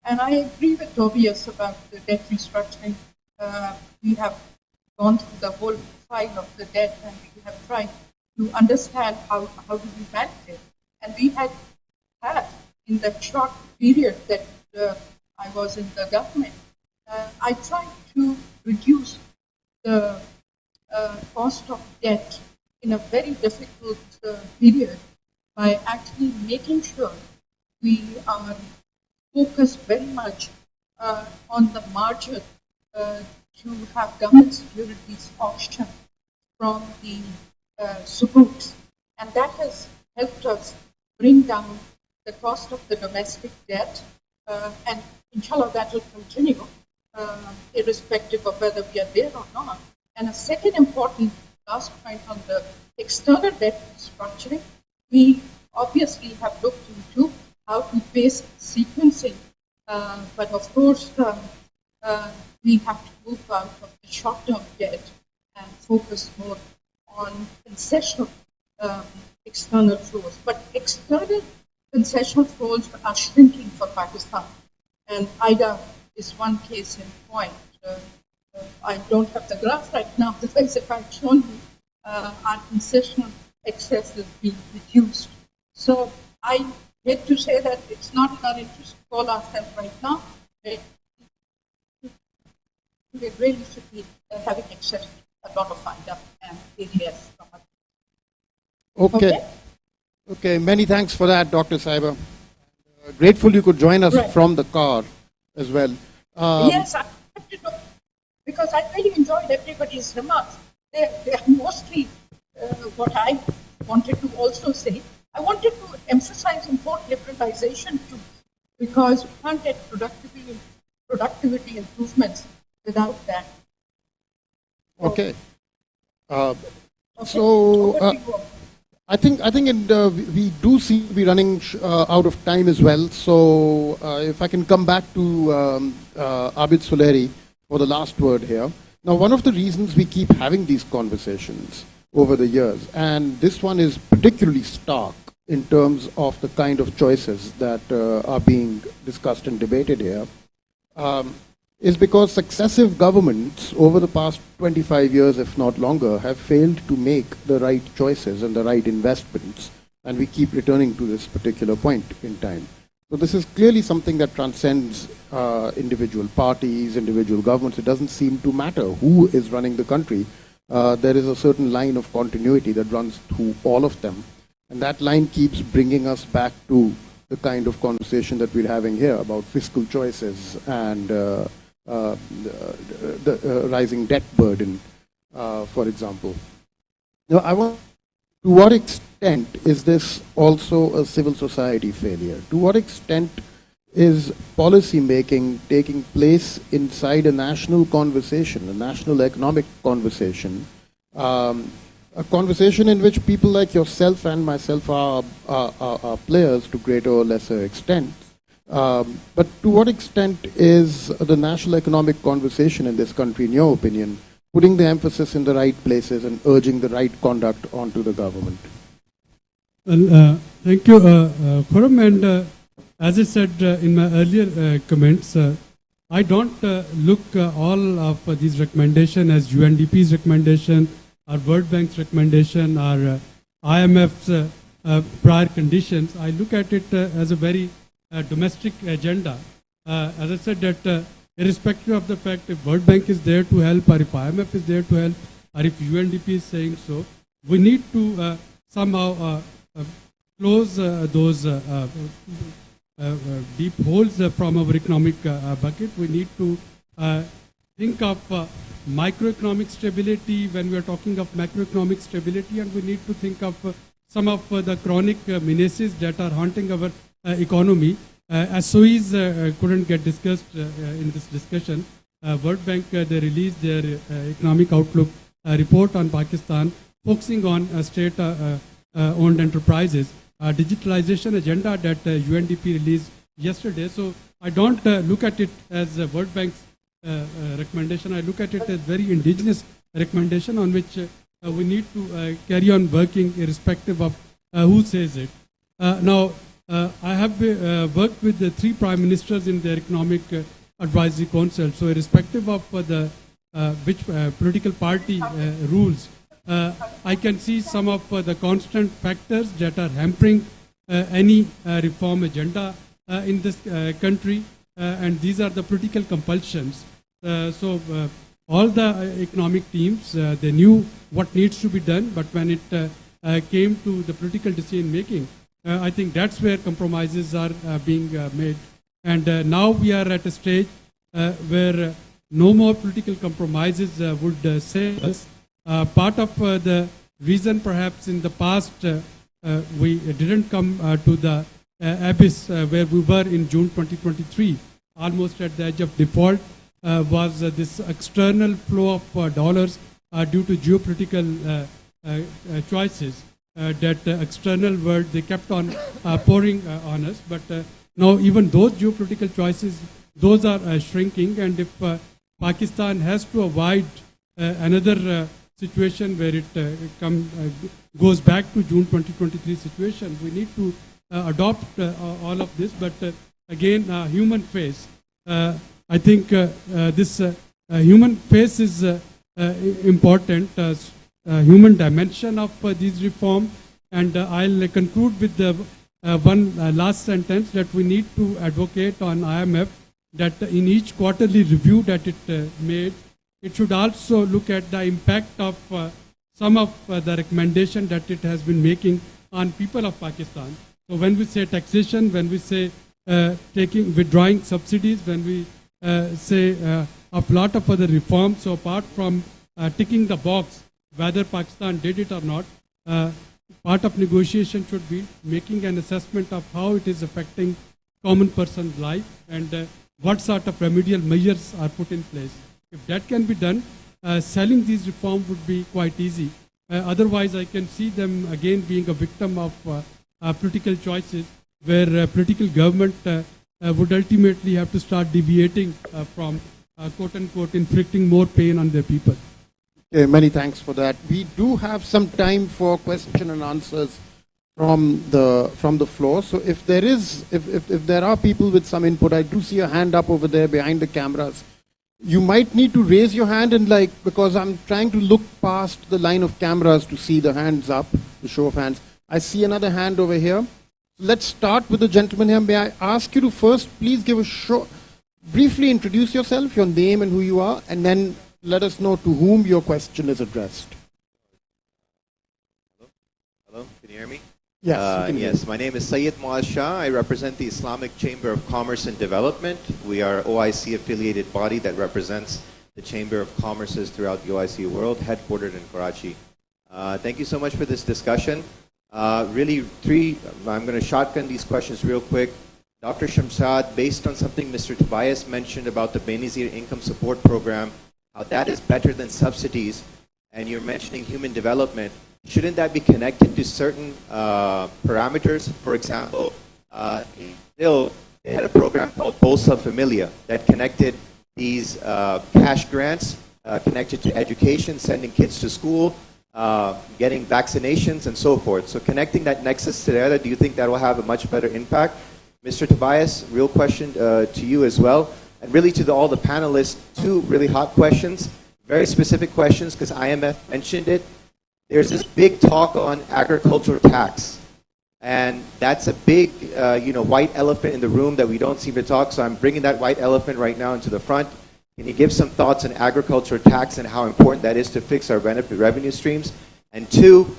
And I agree with Tobias about the debt restructuring. We have gone through the whole file of the debt, and we have tried to understand how do we manage it. And we had in that short period that I was in the government, I tried to reduce the cost of debt in a very difficult period by actually making sure we are focused very much on the margin to have government securities auction from the sukuks. And that has helped us bring down the cost of the domestic debt, and inshallah that will continue, irrespective of whether we are there or not. And a second important last point on the external debt structuring, we obviously have looked into how to face sequencing, but of course we have to move out of the short-term debt and focus more on concessional external flows. But external concessional flows are shrinking for Pakistan, and IDA is one case in point. I don't have the graph right now, otherwise if I'd shown you, our concessional excess is being reduced. So I hate to say that it's not in our interest to call ourselves right now. We really should be having access to a lot of IDA and ADS from us. Okay, many thanks for that, Dr. Saiba. Grateful you could join us from the car as well. Yes, I have to know, because I really enjoyed everybody's remarks. They are mostly what I wanted to also say. I wanted to emphasize import liberalization too, because we can't get productivity improvements without that. Okay. Okay. So Over to you. I think we do seem to be running out of time as well. So if I can come back to Abid Suleri for the last word here. Now, one of the reasons we keep having these conversations over the years, and this one is particularly stark in terms of the kind of choices that are being discussed and debated here, is because successive governments over the past 25 years, if not longer, have failed to make the right choices and the right investments. And we keep returning to this particular point in time. So this is clearly something that transcends individual parties, individual governments. It doesn't seem to matter who is running the country. There is a certain line of continuity that runs through all of them. And that line keeps bringing us back to the kind of conversation that we're having here about fiscal choices and the rising debt burden, for example. Now, I want, to what extent is this also a civil society failure? To what extent is policy making taking place inside a national conversation, a national economic conversation, a conversation in which people like yourself and myself are players to greater or lesser extent? But to what extent is the national economic conversation in this country, in your opinion, putting the emphasis in the right places and urging the right conduct onto the government? Well, thank you, Khurram. And as I said in my earlier comments, I don't look all of these recommendations as UNDP's recommendation, or World Bank's recommendation, or IMF's prior conditions. I look at it as a very domestic agenda. As I said, that irrespective of the fact if World Bank is there to help, or if IMF is there to help, or if UNDP is saying so, we need to somehow close those deep holes from our economic bucket. We need to think of microeconomic stability when we are talking of macroeconomic stability, and we need to think of some of the chronic menaces that are haunting our economy. SOEs couldn't get discussed in this discussion. World Bank, they released their economic outlook report on Pakistan, focusing on state-owned enterprises. Digitalization agenda that UNDP released yesterday. So I don't look at it as a World Bank's recommendation. I look at it as very indigenous recommendation on which we need to carry on working irrespective of who says it. Now, I have worked with the 3 prime ministers in their economic advisory council. So irrespective of the which political party rules, I can see some of the constant factors that are hampering any reform agenda in this country, and these are the political compulsions. So all the economic teams, they knew what needs to be done, but when it came to the political decision making, I think that's where compromises are being made. And now we are at a stage where no more political compromises would save us. Part of the reason perhaps in the past we didn't come to the abyss where we were in June 2023, almost at the edge of default, was this external flow of dollars due to geopolitical choices that external world, they kept on pouring on us. But now even those geopolitical choices, those are shrinking, and if Pakistan has to avoid another situation where it goes back to June 2023 situation, we need to adopt all of this. But again, human face. I think this human face is important, human dimension of these reforms. And I'll conclude with the one last sentence, that we need to advocate on IMF that in each quarterly review that it made, it should also look at the impact of some of the recommendation that it has been making on people of Pakistan. So when we say taxation, when we say withdrawing subsidies, when we say a lot of other reforms, so apart from ticking the box whether Pakistan did it or not, part of negotiation should be making an assessment of how it is affecting common person's life and what sort of remedial measures are put in place. If that can be done, selling these reforms would be quite easy. Otherwise, I can see them again being a victim of political choices, where political government would ultimately have to start deviating from quote-unquote inflicting more pain on their people. Okay, many thanks for that. We do have some time for question and answers from the floor. So if there are people with some input, I do see a hand up over there behind the cameras. You might need to raise your hand and because I'm trying to look past the line of cameras to see the hands up, the show of hands. I see another hand over here. Let's start with the gentleman here. May I ask you to first please give briefly introduce yourself, your name and who you are, and then let us know to whom your question is addressed. Hello, can you hear me? Yes. Yes, my name is Syed Muaz Shah. I represent the Islamic Chamber of Commerce and Development. We are an OIC affiliated body that represents the Chamber of Commerces throughout the OIC world, headquartered in Karachi. Thank you so much for this discussion. I'm going to shotgun these questions real quick. Dr. Shamshad, based on something Mr. Tobias mentioned about the Benazir Income Support Program, how that is better than subsidies, and you're mentioning human development, shouldn't that be connected to certain parameters? For example, they had a program called Bolsa Familia that connected these cash grants connected to education, sending kids to school, getting vaccinations, and so forth. So connecting that nexus together, do you think that will have a much better impact? Mr. Tobias, real question to you as well, and really to all the panelists, two really hot questions, very specific questions, because IMF mentioned it. There's this big talk on agricultural tax, and that's a big, white elephant in the room that we don't seem to talk. So I'm bringing that white elephant right now into the front. Can you give some thoughts on agricultural tax and how important that is to fix our revenue streams? And two,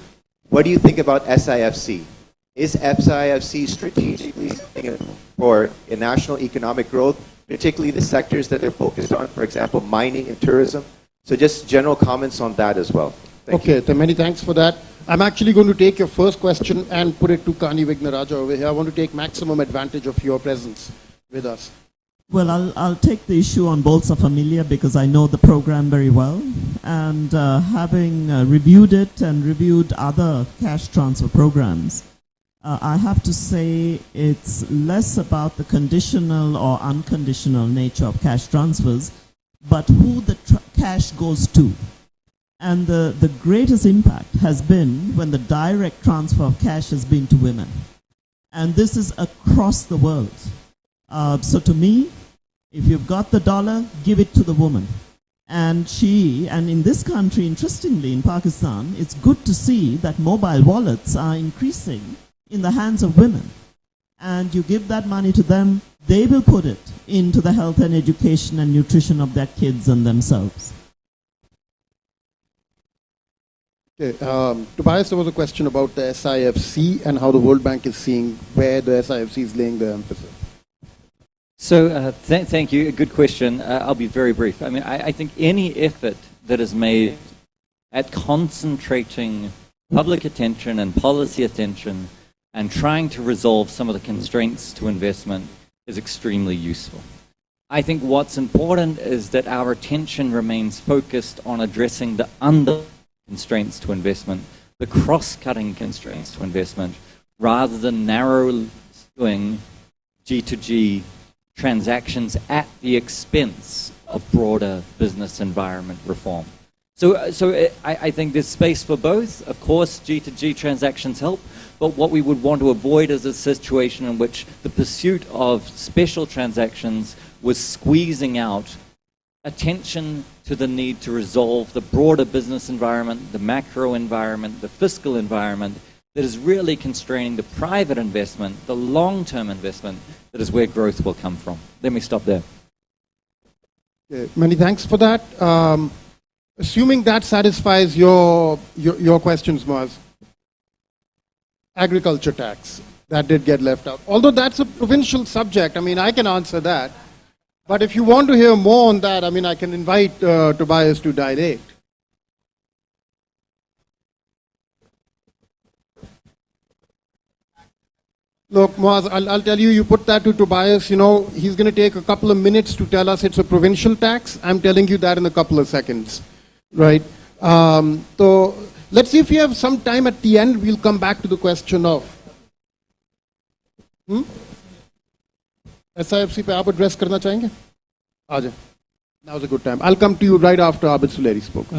what do you think about SIFC? Is SIFC strategically for a national economic growth, particularly the sectors that they're focused on, for example, mining and tourism? So just general comments on that as well. Okay, many thanks for that. I'm actually going to take your first question and put it to Kani Vignaraja over here. I want to take maximum advantage of your presence with us. Well, I'll take the issue on Bolsa Familia because I know the program very well. And having reviewed it and reviewed other cash transfer programs, I have to say it's less about the conditional or unconditional nature of cash transfers, but who the cash goes to. And the greatest impact has been when the direct transfer of cash has been to women. And this is across the world. So to me, if you've got the dollar, give it to the woman. And in this country, interestingly, in Pakistan, it's good to see that mobile wallets are increasing in the hands of women. And you give that money to them, they will put it into the health and education and nutrition of their kids and themselves. Okay, Tobias, there was a question about the SIFC and how the World Bank is seeing where the SIFC is laying the emphasis. So thank you. A good question. I'll be very brief. I mean, I think any effort that is made at concentrating public attention and policy attention and trying to resolve some of the constraints to investment is extremely useful. I think what's important is that our attention remains focused on addressing the constraints to investment, the cross-cutting constraints to investment, rather than narrowing G2G transactions at the expense of broader business environment reform. So I think there's space for both. Of course, G2G transactions help, but what we would want to avoid is a situation in which the pursuit of special transactions was squeezing out attention to the need to resolve the broader business environment, the macro environment, the fiscal environment that is really constraining the private investment, the long-term investment, that is where growth will come from. Let me stop there. Okay, many thanks for that. Assuming that satisfies your questions, Muaz. Agriculture tax, that did get left out. Although that's a provincial subject, I mean, I can answer that. But if you want to hear more on that, I mean, I can invite Tobias to dilate. Look, Moaz, I'll tell you, you put that to Tobias, you know, he's going to take a couple of minutes to tell us it's a provincial tax. I'm telling you that in a couple of seconds, right? So let's see if we have some time at the end. We'll come back to the question of SIFC पे आप address करना चाहेंगे? आ जाए. Now's a good time. I'll come to you right after Abid Suleri spoke.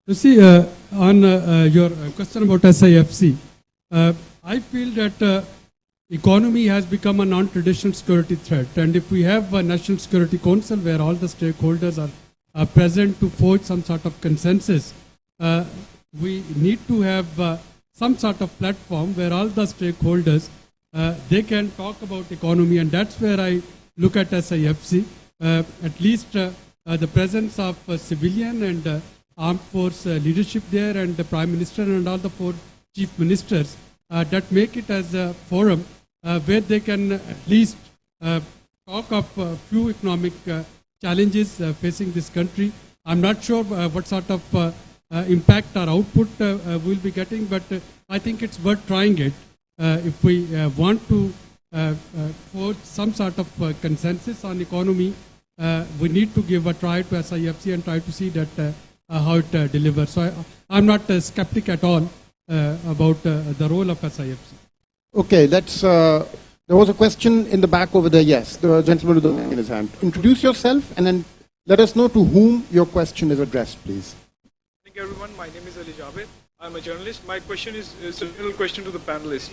You see, on your question about SIFC, I feel that economy has become a non-traditional security threat, and if we have a National Security Council where all the stakeholders are present to forge some sort of consensus, we need to have some sort of platform where all the stakeholders they can talk about economy, and that's where I look at SIFC. At least the presence of civilian and armed force leadership there, and the Prime Minister and all the 4 chief ministers that make it as a forum where they can at least talk of a few economic challenges facing this country. I'm not sure what sort of impact or output we'll be getting, but I think it's worth trying it. If we want to forge some sort of consensus on economy, we need to give a try to SIFC and try to see that how it delivers. So I'm not a skeptic at all about the role of SIFC. Okay, let's. There was a question in the back over there. Yes, the gentleman with the mic in his hand. Introduce yourself and then let us know to whom your question is addressed, please. Thank you, everyone. My name is Ali Javed. I'm a journalist. My question is a general question to the panelists.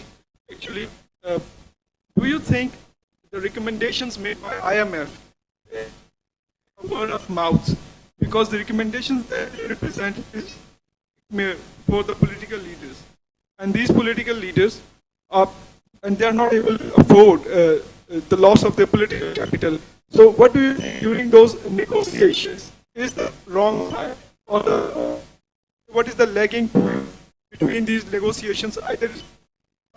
Actually, do you think the recommendations made by IMF are word of mouth? Because the recommendations that they represent is for the political leaders. And these political leaders are, and they are not able to afford the loss of their political capital. So what do you think during those negotiations is the wrong side, or what is the lagging point between these negotiations, either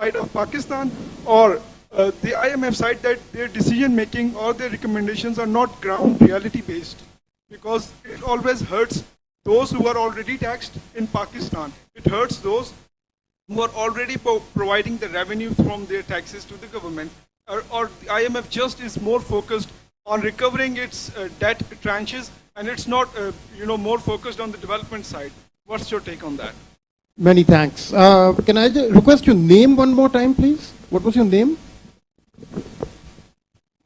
side of Pakistan or the IMF side, that their decision making or their recommendations are not ground reality based? Because it always hurts those who are already taxed in Pakistan. It hurts those who are already providing the revenue from their taxes to the government. Or the IMF just is more focused on recovering its debt tranches, and it's not more focused on the development side. What's your take on that? Many thanks. Can I request your name one more time, please? What was your name?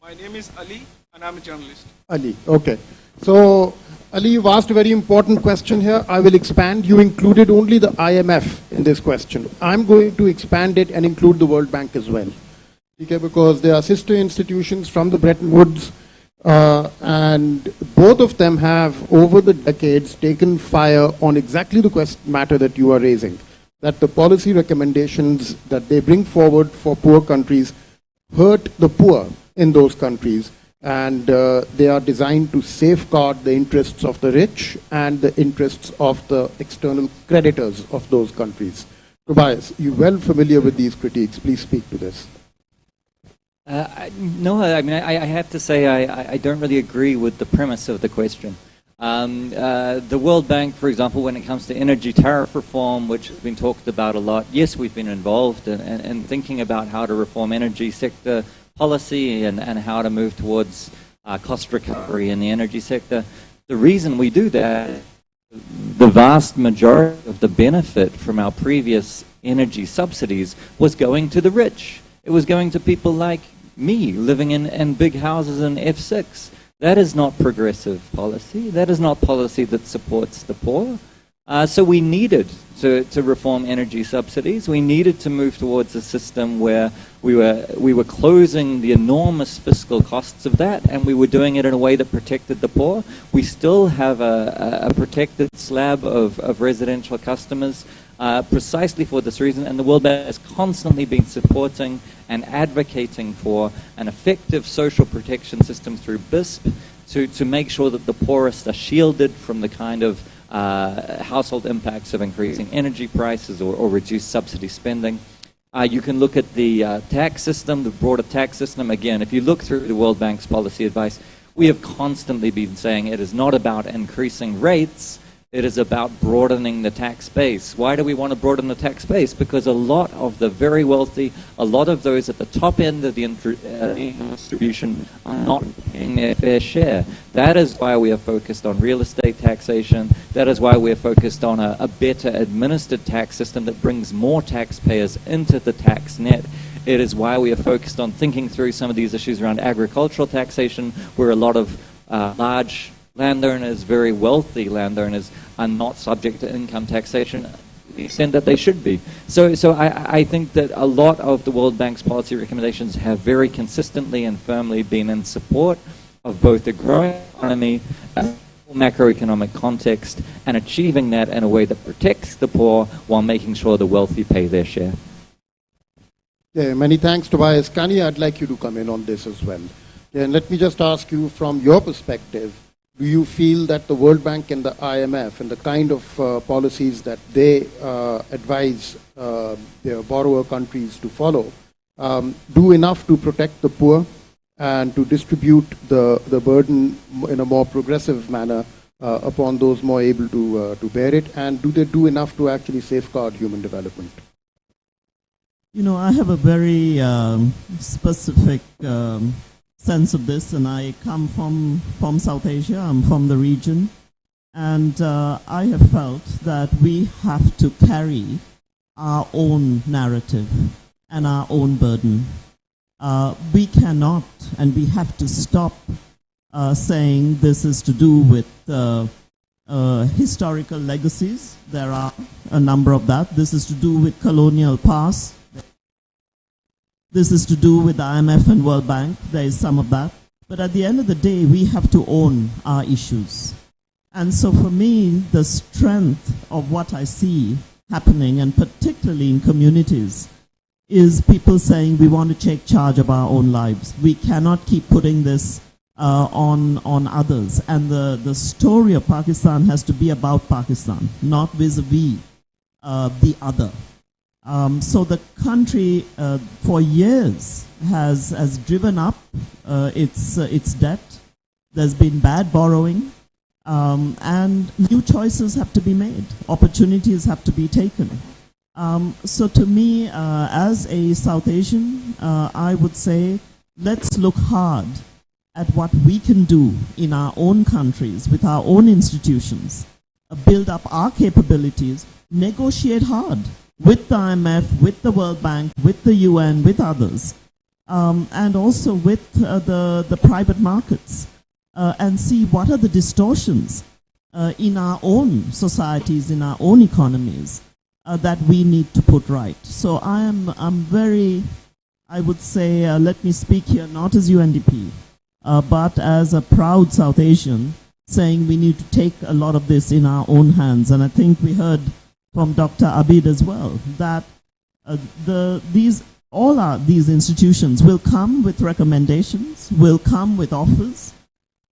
My name is Ali, and I'm a journalist. Ali, okay. So, Ali, you've asked a very important question here. I will expand. You included only the IMF in this question. I'm going to expand it and include the World Bank as well. Okay, because they are sister institutions from the Bretton Woods, and both of them have, over the decades, taken fire on exactly the matter that you are raising, that the policy recommendations that they bring forward for poor countries hurt the poor in those countries, and they are designed to safeguard the interests of the rich and the interests of the external creditors of those countries. Tobias, you're well familiar with these critiques. Please speak to this. No, I mean, I have to say I don't really agree with the premise of the question. The World Bank, for example, when it comes to energy tariff reform, which has been talked about a lot, yes, we've been involved in thinking about how to reform energy sector policy and how to move towards cost recovery in the energy sector. The reason we do that, the vast majority of the benefit from our previous energy subsidies was going to the rich. It was going to people like me living in big houses in F6. That is not progressive policy. That is not policy that supports the poor. So we needed to reform energy subsidies. We needed to move towards a system where we were closing the enormous fiscal costs of that, and we were doing it in a way that protected the poor. We still have a protected slab of residential customers precisely for this reason, and the World Bank has constantly been supporting and advocating for an effective social protection system through BISP to make sure that the poorest are shielded from the kind of household impacts of increasing energy prices or reduced subsidy spending. You can look at the tax system, the broader tax system. Again, if you look through the World Bank's policy advice, we have constantly been saying it is not about increasing rates, It is about broadening the tax base. Why do we want to broaden the tax base? Because a lot of the very wealthy, a lot of those at the top end of the distribution are not paying their fair share. That is why we are focused on real estate taxation. That is why we're focused on a better administered tax system that brings more taxpayers into the tax net. It is why we are focused on thinking through some of these issues around agricultural taxation, where a lot of large landowners, very wealthy landowners, are not subject to income taxation to the extent that they should be. So I think that a lot of the World Bank's policy recommendations have very consistently and firmly been in support of both the growing economy and macroeconomic context, and achieving that in a way that protects the poor while making sure the wealthy pay their share. Yeah, many thanks, Tobias. Kani, I'd like you to come in on this as well. And let me just ask you, from your perspective, do you feel that the World Bank and the IMF and the kind of policies that they advise their borrower countries to follow do enough to protect the poor and to distribute the burden in a more progressive manner upon those more able to bear it? And do they do enough to actually safeguard human development? You know, I have a very specific sense of this, and I come from South Asia. I'm from the region, and I have felt that we have to carry our own narrative and our own burden. We cannot, and we have to stop saying this is to do with historical legacies. There are a number of that. This is to do with colonial past. This is to do with the IMF and World Bank. There is some of that. But at the end of the day, we have to own our issues. And so for me, the strength of what I see happening, and particularly in communities, is people saying we want to take charge of our own lives. We cannot keep putting this on others. And the story of Pakistan has to be about Pakistan, not vis-a-vis the other. So the country for years has driven up its debt. There's been bad borrowing, and new choices have to be made. Opportunities have to be taken. So to me, as a South Asian, I would say let's look hard at what we can do in our own countries with our own institutions, build up our capabilities, negotiate hard with the IMF, with the World Bank, with the UN, with others, and also with the private markets, and see what are the distortions in our own societies, in our own economies, that we need to put right. So I'm very, I would say, let me speak here not as UNDP, but as a proud South Asian, saying we need to take a lot of this in our own hands. And I think we heard from Dr. Abid as well, that these institutions will come with recommendations, will come with offers.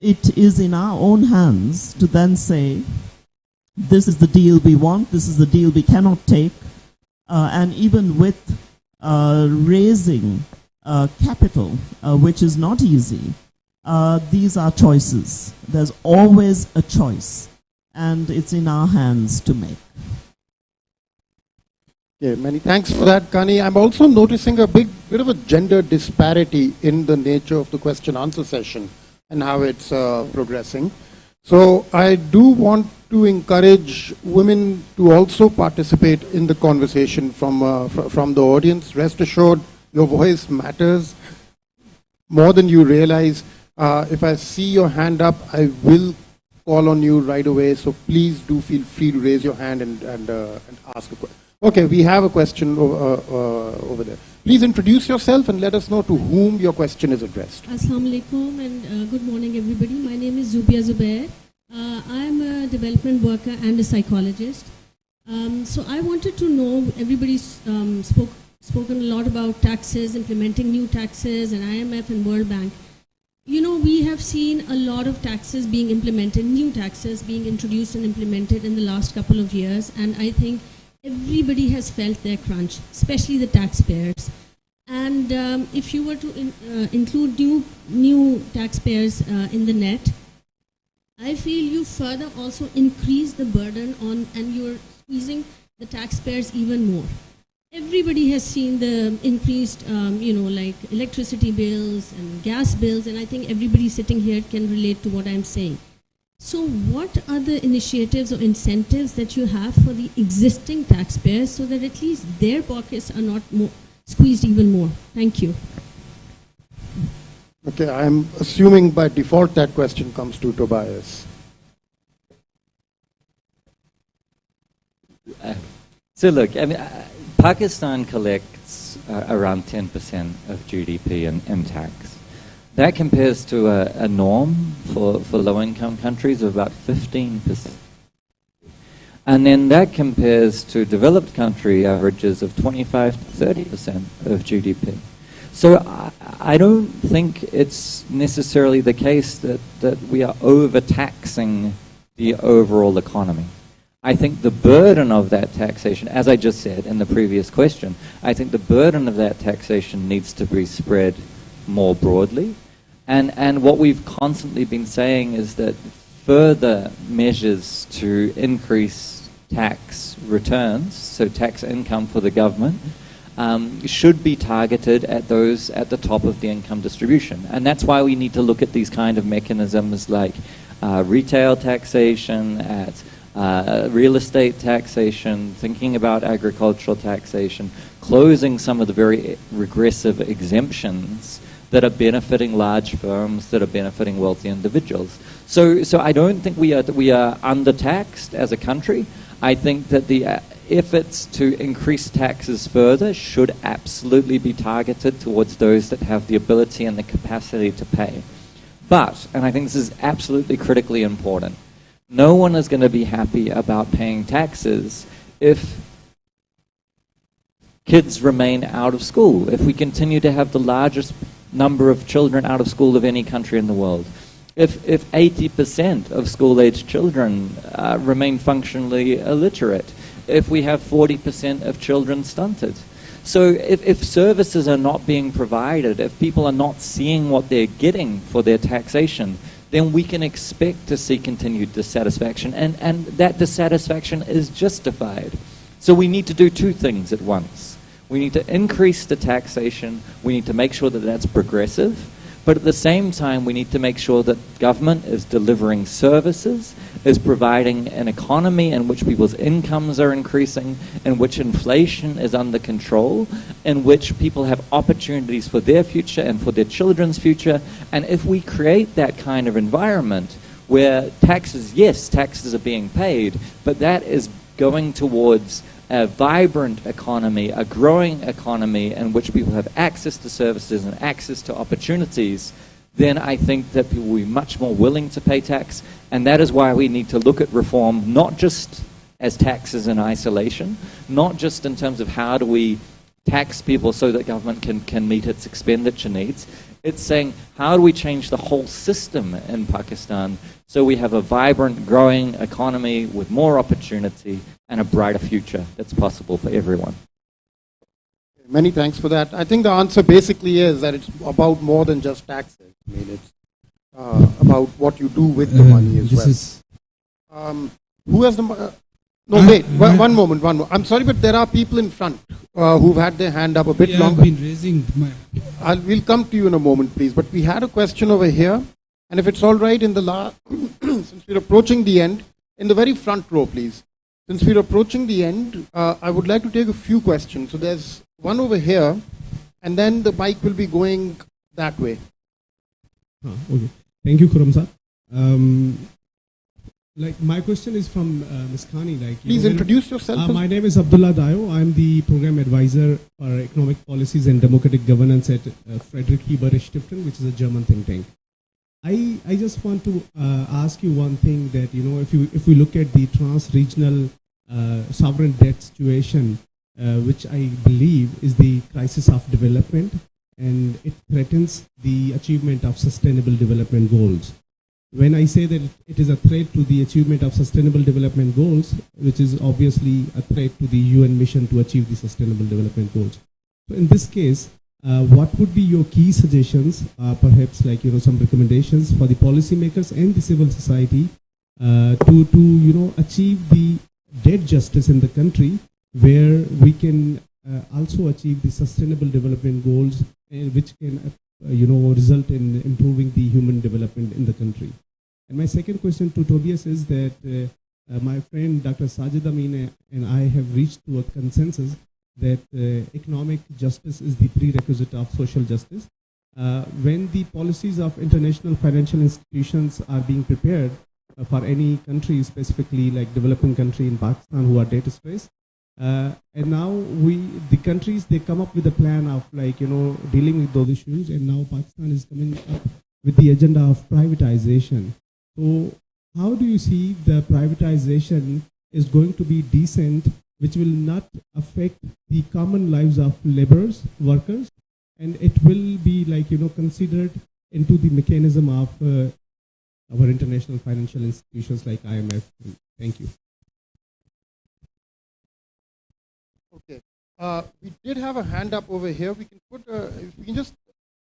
It is in our own hands to then say, this is the deal we want, this is the deal we cannot take, and even with raising capital, which is not easy, these are choices. There's always a choice, and it's in our hands to make. Yeah, many thanks for that, Kani. I'm also noticing a bit of a gender disparity in the nature of the question-answer session and how it's progressing. So I do want to encourage women to also participate in the conversation from the audience. Rest assured, your voice matters more than you realize. If I see your hand up, I will call on you right away. So please do feel free to raise your hand and ask a question. Okay, we have a question over there. Please introduce yourself and let us know to whom your question is addressed. Assalamu alaikum and good morning everybody. My name is Zubia Zubair. I am a development worker and a psychologist. So I wanted to know, everybody's spoken a lot about taxes, implementing new taxes and IMF and World Bank. You know, we have seen a lot of taxes being implemented, new taxes being introduced and implemented in the last couple of years, and I think everybody has felt their crunch, especially the taxpayers. And if you were to include new taxpayers in the net, I feel you further also increase the burden on, and you're squeezing the taxpayers even more. Everybody has seen the increased, like electricity bills and gas bills, and I think everybody sitting here can relate to what I'm saying. So what are the initiatives or incentives that you have for the existing taxpayers so that at least their pockets are not squeezed even more? Thank you. Okay, I'm assuming by default that question comes to Tobias. So look, I mean, Pakistan collects around 10% of GDP in tax. That compares to a norm for low-income countries of about 15%. And then that compares to developed country averages of 25 to 30% of GDP. So I don't think it's necessarily the case that we are overtaxing the overall economy. I think the burden of that taxation, as I just said in the previous question, I think the burden of that taxation needs to be spread more broadly. And what we've constantly been saying is that further measures to increase tax returns, so tax income for the government, should be targeted at those at the top of the income distribution. And that's why we need to look at these kind of mechanisms like retail taxation, at real estate taxation, thinking about agricultural taxation, closing some of the very regressive exemptions that are benefiting large firms, that are benefiting wealthy individuals. So I don't think we are undertaxed as a country. I think that the efforts to increase taxes further should absolutely be targeted towards those that have the ability and the capacity to pay. But, and I think this is absolutely critically important, no one is going to be happy about paying taxes if kids remain out of school, if we continue to have the largest number of children out of school of any country in the world, if 80% of school-aged children remain functionally illiterate, if we have 40% of children stunted. So if services are not being provided, if people are not seeing what they're getting for their taxation, then we can expect to see continued dissatisfaction, and that dissatisfaction is justified. So we need to do two things at once. We need to increase the taxation, we need to make sure that that's progressive, but at the same time we need to make sure that government is delivering services, is providing an economy in which people's incomes are increasing, in which inflation is under control, in which people have opportunities for their future and for their children's future. And if we create that kind of environment where taxes, yes, taxes are being paid, but that is going towards a vibrant economy, a growing economy in which people have access to services and access to opportunities, then I think that people will be much more willing to pay tax. And that is why we need to look at reform, not just as taxes in isolation, not just in terms of how do we tax people so that government can meet its expenditure needs. It's saying, how do we change the whole system in Pakistan so we have a vibrant, growing economy with more opportunity and a brighter future that's possible for everyone. Many thanks for that. I think the answer basically is that it's about more than just taxes. I mean, it's about what you do with the money as well. Who has the... no, wait, one moment. I'm sorry, but there are people in front who've had their hand up a bit longer. I've been raising my... We'll come to you in a moment, please. But we had a question over here. And if it's all right, in the last... since we're approaching the end, in the very front row, please. Since we're approaching the end, I would like to take a few questions. So there's one over here, and then the mic will be going that way. Okay. Thank you, Khurram sir. Like my question is from Ms. Khani. Like, please introduce yourself. My name is Abdullah Dayo. I'm the program advisor for economic policies and democratic governance at Friedrich Ebert Stiftung, which is a German think tank. I just want to ask you one thing, that if we look at the trans-regional sovereign debt situation, which I believe is the crisis of development, and it threatens the achievement of sustainable development goals. When I say that it is a threat to the achievement of sustainable development goals, which is obviously a threat to the UN mission to achieve the sustainable development goals. So in this case, what would be your key suggestions, perhaps like some recommendations for the policymakers and the civil society to achieve the debt justice in the country, where we can also achieve the sustainable development goals, which can result in improving the human development in the country. And my second question to Tobias is that my friend Dr. Sajid Amin and I have reached to a consensus that economic justice is the prerequisite of social justice. When the policies of international financial institutions are being prepared for any country, specifically like developing country in Pakistan who are debt stressed, and now the countries, they come up with a plan of dealing with those issues, and now Pakistan is coming up with the agenda of privatization. So how do you see the privatization is going to be decent, which will not affect the common lives of laborers, workers, and it will be considered into the mechanism of our international financial institutions like IMF? Thank you. Okay. We did have a hand up over here. We can put, if we can just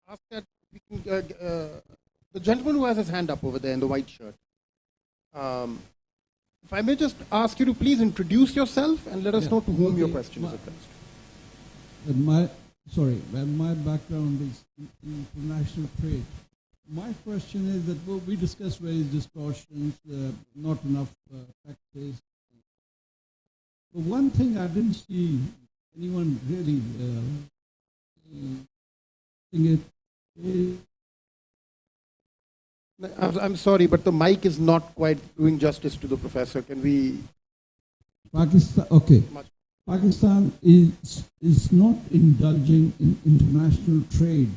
ask that, we can, the gentleman who has his hand up over there in the white shirt. If I may just ask you to please introduce yourself and let us know to whom your question is addressed. My background is in international trade. My question is that we discussed various distortions, not enough taxes. But one thing I didn't see anyone really think it. I'm sorry, but the mic is not quite doing justice to the professor. Can we? Pakistan, okay. Pakistan is not indulging in international trade.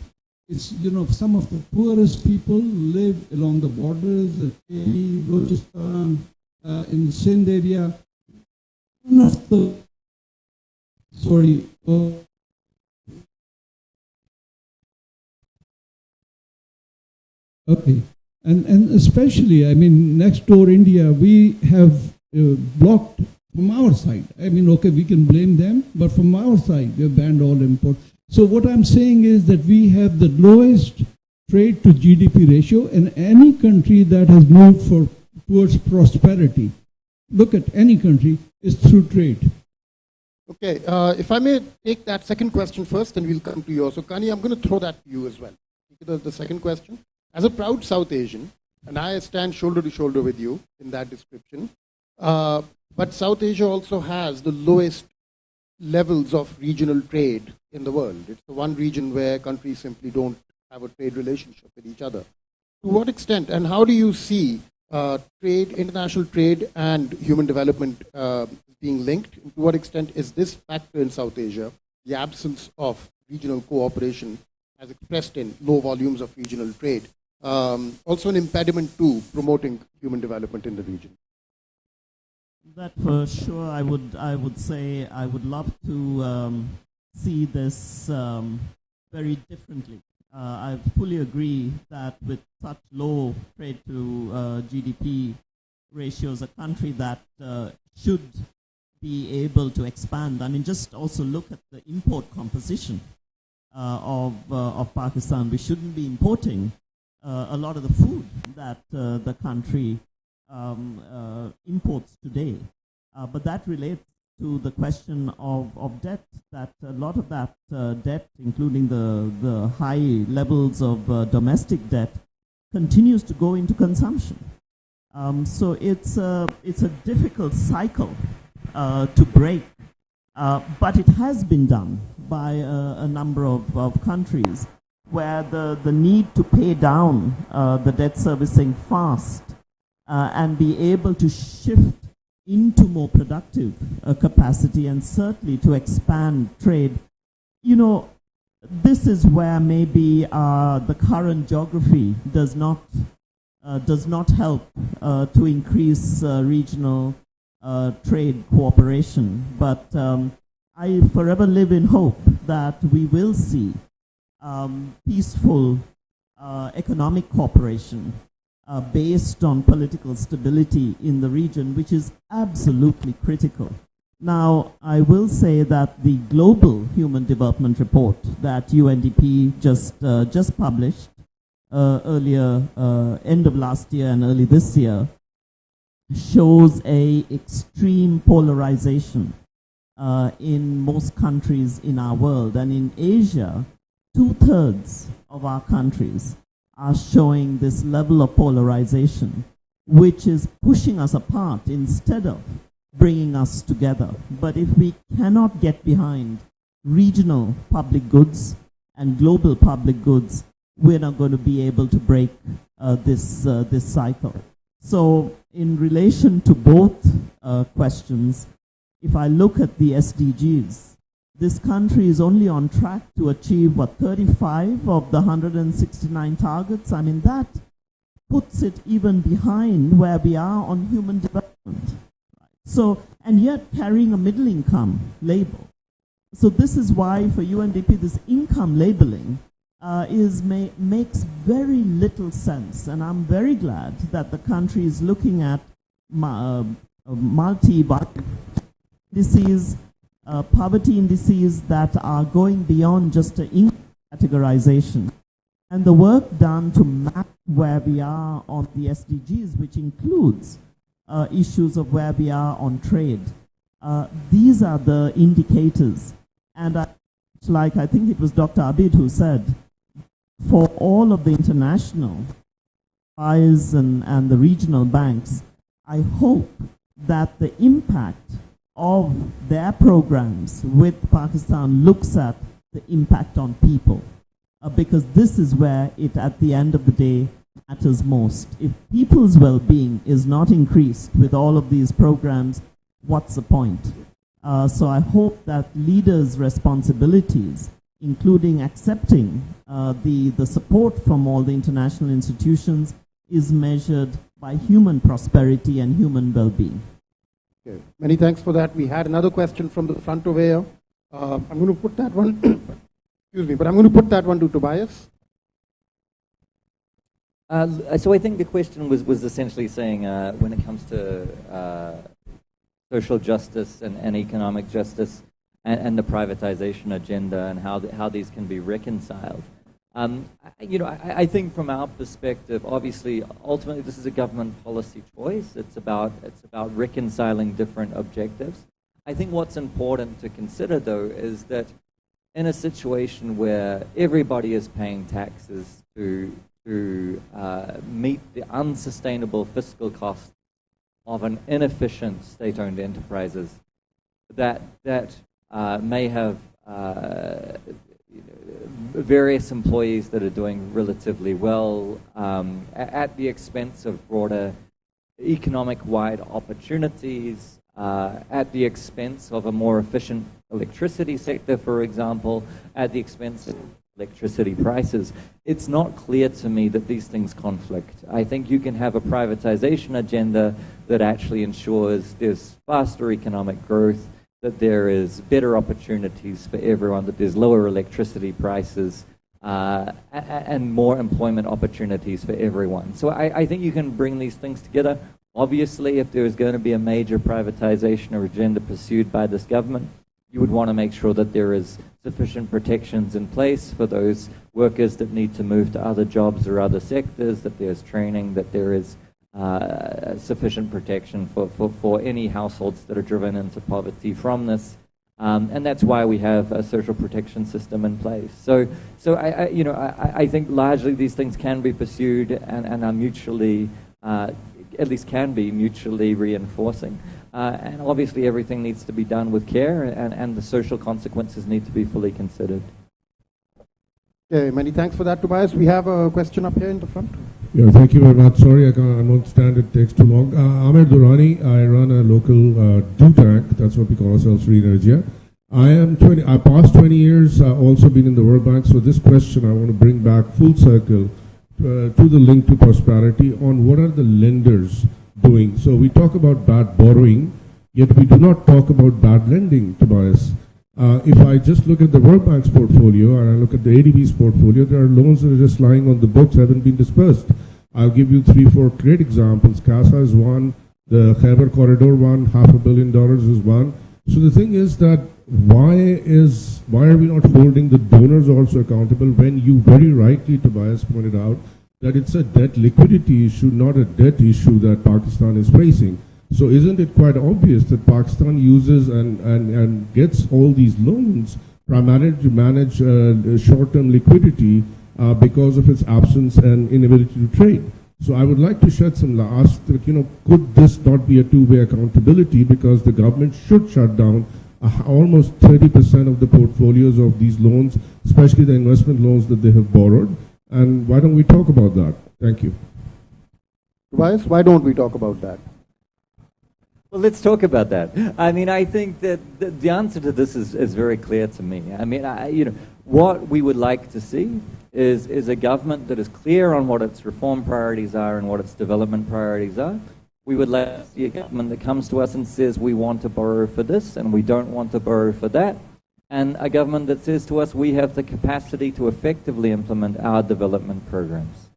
It's, some of the poorest people live along the borders, in Rajasthan, in the Sindh area. Okay. And especially, next door India, we have blocked from our side. We can blame them, but from our side, we have banned all import. So what I'm saying is that we have the lowest trade to GDP ratio in any country that has moved towards prosperity. Look at any country, is through trade. Okay, if I may take that second question first, then we'll come to yours. So Kani, I'm going to throw that to you as well. The second question. As a proud South Asian, and I stand shoulder to shoulder with you in that description, but South Asia also has the lowest levels of regional trade in the world. It's the one region where countries simply don't have a trade relationship with each other. To what extent, and how do you see trade, international trade and human development being linked? To what extent is this factor in South Asia, the absence of regional cooperation as expressed in low volumes of regional trade, also an impediment to promoting human development in the region? That for sure, I would say I would love to see this very differently. I fully agree that with such low trade to GDP ratios, a country that should be able to expand. Just also look at the import composition of Pakistan. We shouldn't be importing a lot of the food that the country imports today. But that relates to the question of debt, that a lot of that debt, including the high levels of domestic debt, continues to go into consumption. So it's a difficult cycle to break, but it has been done by a number of countries where the need to pay down the debt servicing fast and be able to shift into more productive capacity and certainly to expand trade. This is where maybe the current geography does not help to increase regional trade cooperation. But I forever live in hope that we will see peaceful economic cooperation based on political stability in the region, which is absolutely critical Now, I will say that the Global Human Development Report that UNDP just published earlier, end of last year and early this year, shows a extreme polarization in most countries in our world. And in Asia, 2/3 of our countries are showing this level of polarization, which is pushing us apart instead of bringing us together. But if we cannot get behind regional public goods and global public goods, we're not going to be able to break this cycle. So in relation to both questions, if I look at the SDGs, this country is only on track to achieve, 35 of the 169 targets. I mean, that puts it even behind where we are on human development. So, and yet carrying a middle income label. So this is why for UNDP this income labeling makes very little sense. And I'm very glad that the country is looking at indices, poverty indices that are going beyond just an income categorization. And the work done to map where we are on the SDGs, which includes issues of where we are on trade. These are the indicators. And I think it was Dr. Abid who said, for all of the international buyers and the regional banks, I hope that the impact of their programs with Pakistan looks at the impact on people. Because this is where it, at the end of the day, matters most. If people's well-being is not increased with all of these programs, what's the point? So I hope that leaders' responsibilities, including accepting the support from all the international institutions, is measured by human prosperity and human well-being. Okay. Many thanks for that. We had another question from the front over here. I'm going to put that one, excuse me, but I'm going to put that one to Tobias. So I think the question was essentially saying when it comes to social justice and economic justice and the privatization agenda and how these can be reconciled. I think from our perspective, obviously, ultimately this is a government policy choice. It's about reconciling different objectives. I think what's important to consider, though, is that in a situation where everybody is paying taxes to meet the unsustainable fiscal costs of an inefficient state-owned enterprises that may have various employees that are doing relatively well at the expense of broader economic-wide opportunities, at the expense of a more efficient electricity sector, for example, at the expense of electricity prices. It's not clear to me that these things conflict. I think you can have a privatization agenda that actually ensures there's faster economic growth, that there is better opportunities for everyone, that there's lower electricity prices, and more employment opportunities for everyone. So I think you can bring these things together. Obviously, if there is going to be a major privatization or agenda pursued by this government, you would want to make sure that there is sufficient protections in place for those workers that need to move to other jobs or other sectors, that there's training, that there is sufficient protection for any households that are driven into poverty from this. And that's why we have a social protection system in place. So I think largely these things can be pursued and are mutually, at least can be mutually reinforcing. And obviously everything needs to be done with care, and the social consequences need to be fully considered. Okay, many thanks for that, Tobias. We have a question up here in the front. Yeah, thank you very much. Sorry, I won't stand, it takes too long. Ahmed Durrani, I run a local do-tank, that's what we call ourselves, Free Energia. I passed 20 years, also been in the World Bank, so this question I want to bring back full circle to the link to prosperity on what are the lenders doing. So we talk about bad borrowing, yet we do not talk about bad lending, Tobias. If I just look at the World Bank's portfolio and I look at the ADB's portfolio, there are loans that are just lying on the books, haven't been dispersed. I'll give you 3-4 great examples. CASA is one, the Khyber Corridor one, $500 million is one. So the thing is that why are we not holding the donors also accountable when you very rightly, Tobias, pointed out that it's a debt liquidity issue, not a debt issue that Pakistan is facing. So isn't it quite obvious that Pakistan uses and gets all these loans primarily to manage short-term liquidity because of its absence and inability to trade? So I would like to shed some light that, could this not be a two-way accountability, because the government should shut down almost 30% of the portfolios of these loans, especially the investment loans that they have borrowed. And why don't we talk about that? Thank you. Tobias, why don't we talk about that? Well, let's talk about that. I mean, I think that the answer to this is very clear to me. I mean, what we would like to see is a government that is clear on what its reform priorities are and what its development priorities are. We would like to see a government that comes to us and says we want to borrow for this and we don't want to borrow for that. And a government that says to us we have the capacity to effectively implement our development programs.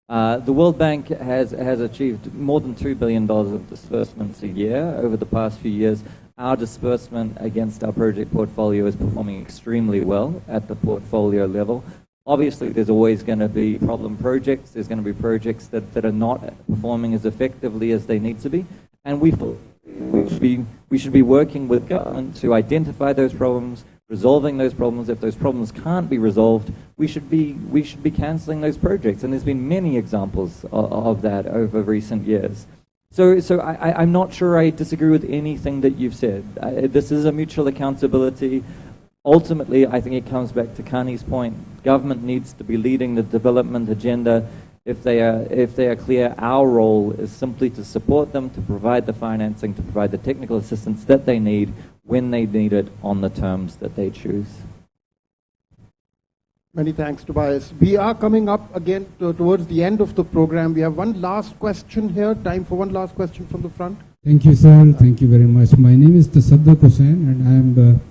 The World Bank has achieved more than $2 billion of disbursements a year over the past few years. Our disbursement against our project portfolio is performing extremely well at the portfolio level. Obviously, there's always going to be problem projects. There's going to be projects that are not performing as effectively as they need to be. And we should be working with government to identify those problems, resolving those problems. If those problems can't be resolved, we should be cancelling those projects. And there's been many examples of that over recent years. So I'm not sure I disagree with anything that you've said. This is a mutual accountability. Ultimately, I think it comes back to Kani's point. Government needs to be leading the development agenda. If they are clear, our role is simply to support them, to provide the financing, to provide the technical assistance that they need when they need it on the terms that they choose. Many thanks, Tobias. We are coming up again towards the end of the program. We have one last question here. Time for one last question from the front. Thank you, sir. Thank you very much. My name is Tasaddaq Hussain, and I am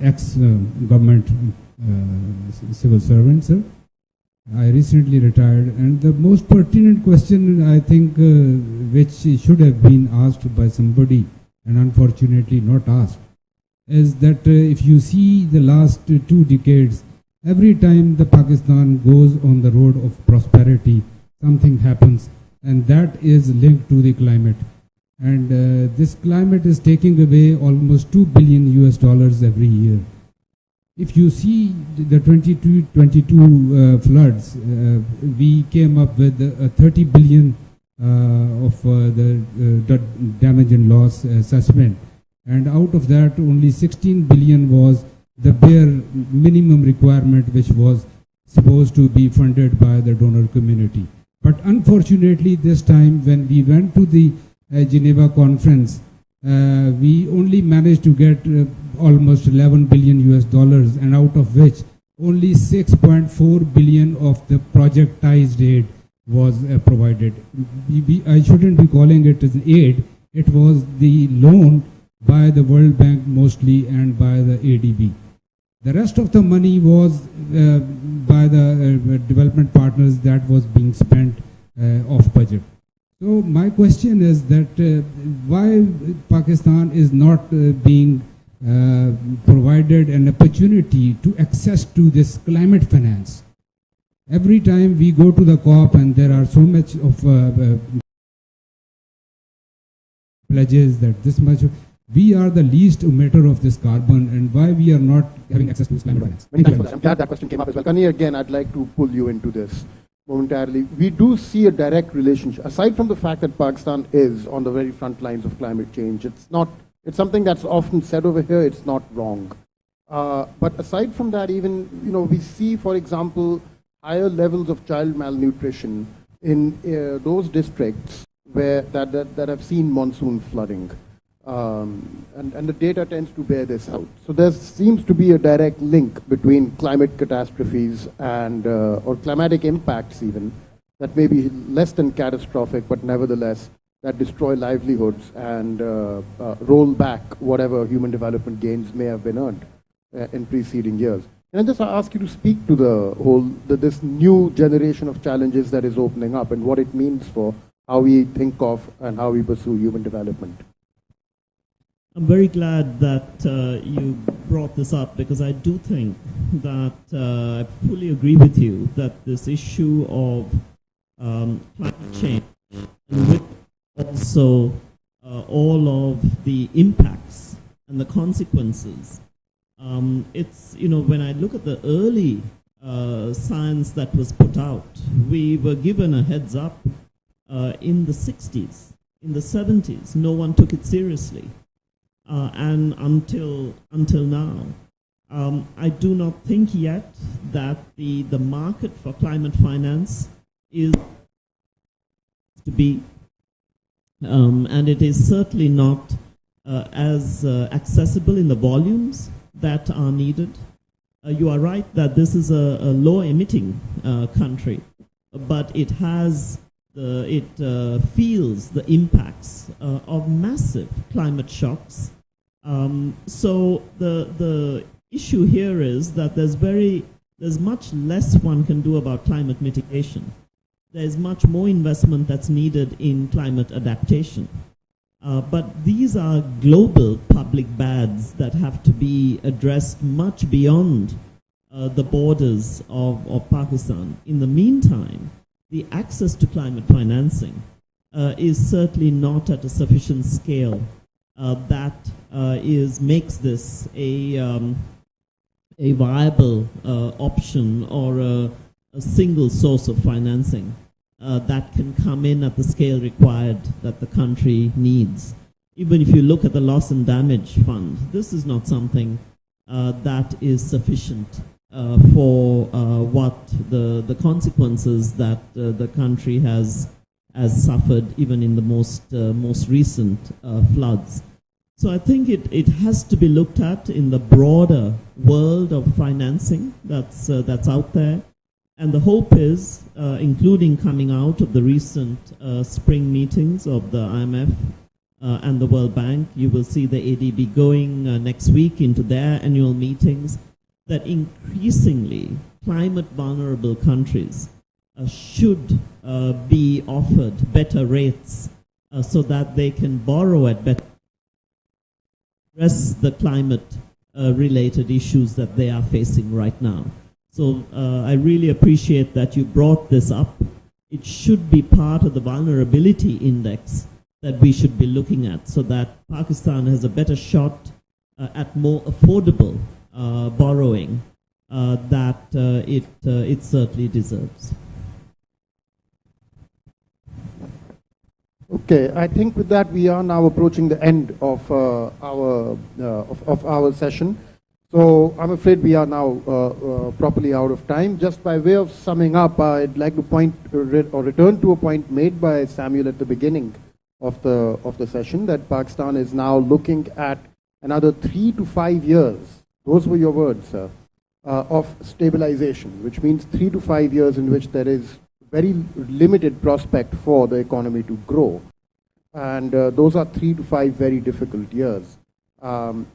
ex-government civil servant, sir. I recently retired, and the most pertinent question, I think, which should have been asked by somebody and unfortunately not asked, is that if you see the last 2 decades, every time the Pakistan goes on the road of prosperity, something happens, and that is linked to the climate. And this climate is taking away almost $2 billion every year. If you see the 22 floods, we came up with 30 billion of the damage and loss assessment. And out of that, only 16 billion was the bare minimum requirement, which was supposed to be funded by the donor community. But unfortunately, this time when we went to the Geneva conference, we only managed to get almost $11 billion, and out of which only 6.4 billion of the projectized aid was provided. I shouldn't be calling it as aid. It was the loan by the World Bank mostly and by the ADB. The rest of the money was by the development partners that was being spent off budget. So my question is that why Pakistan is not being provided an opportunity to access to this climate finance. Every time we go to the COP and there are so much of pledges that this much, we are the least emitter of this carbon, and why we are not having access to this climate finance. Many thanks for that. I'm glad that question came up as well. Kani, again, I'd like to pull you into this momentarily. We do see a direct relationship, aside from the fact that Pakistan is on the very front lines of climate change. It's something that's often said over here. It's not wrong. But aside from that, even we see, for example, higher levels of child malnutrition in those districts where that have seen monsoon flooding, and the data tends to bear this out. So there seems to be a direct link between climate catastrophes and or climatic impacts even that may be less than catastrophic, but nevertheless that destroy livelihoods and roll back whatever human development gains may have been earned in preceding years. And I just ask you to speak to this new generation of challenges that is opening up and what it means for how we think of and how we pursue human development. I'm very glad that you brought this up, because I do think that I fully agree with you that this issue of climate change, and with also all of the impacts and the consequences, it's, when I look at the early science that was put out, we were given a heads up in the 60s, in the 70s. No one took it seriously. And until now, I do not think yet that the market for climate finance is to be, and it is certainly not as accessible in the volumes that are needed. You are right that this is a low-emitting country, but it has it feels the impacts of massive climate shocks. So the issue here is that there's much less one can do about climate mitigation. There's much more investment that's needed in climate adaptation. But these are global public bads that have to be addressed much beyond the borders of Pakistan. In the meantime, the access to climate financing is certainly not at a sufficient scale that makes this a viable option or a single source of financing that can come in at the scale required that the country needs. Even if you look at the loss and damage fund, this is not something that is sufficient for what the consequences that the country has suffered, even in the most recent floods. So I think it has to be looked at in the broader world of financing that's out there. And the hope is, including coming out of the recent spring meetings of the IMF and the World Bank, you will see the ADB going next week into their annual meetings, that increasingly climate vulnerable countries should be offered better rates so that they can borrow at better, address the climate related issues that they are facing right now. So I really appreciate that you brought this up. It should be part of the vulnerability index that we should be looking at, so that Pakistan has a better shot at more affordable borrowing that it certainly deserves. Okay, I think with that we are now approaching the end of our session. So I'm afraid we are now properly out of time. Just by way of summing up, I'd like to return to a point made by Samuel at the beginning of the session, that Pakistan is now looking at another 3 to 5 years. Those were your words, sir, of stabilization, which means 3 to 5 years in which there is very limited prospect for the economy to grow. And those are 3 to 5 very difficult years.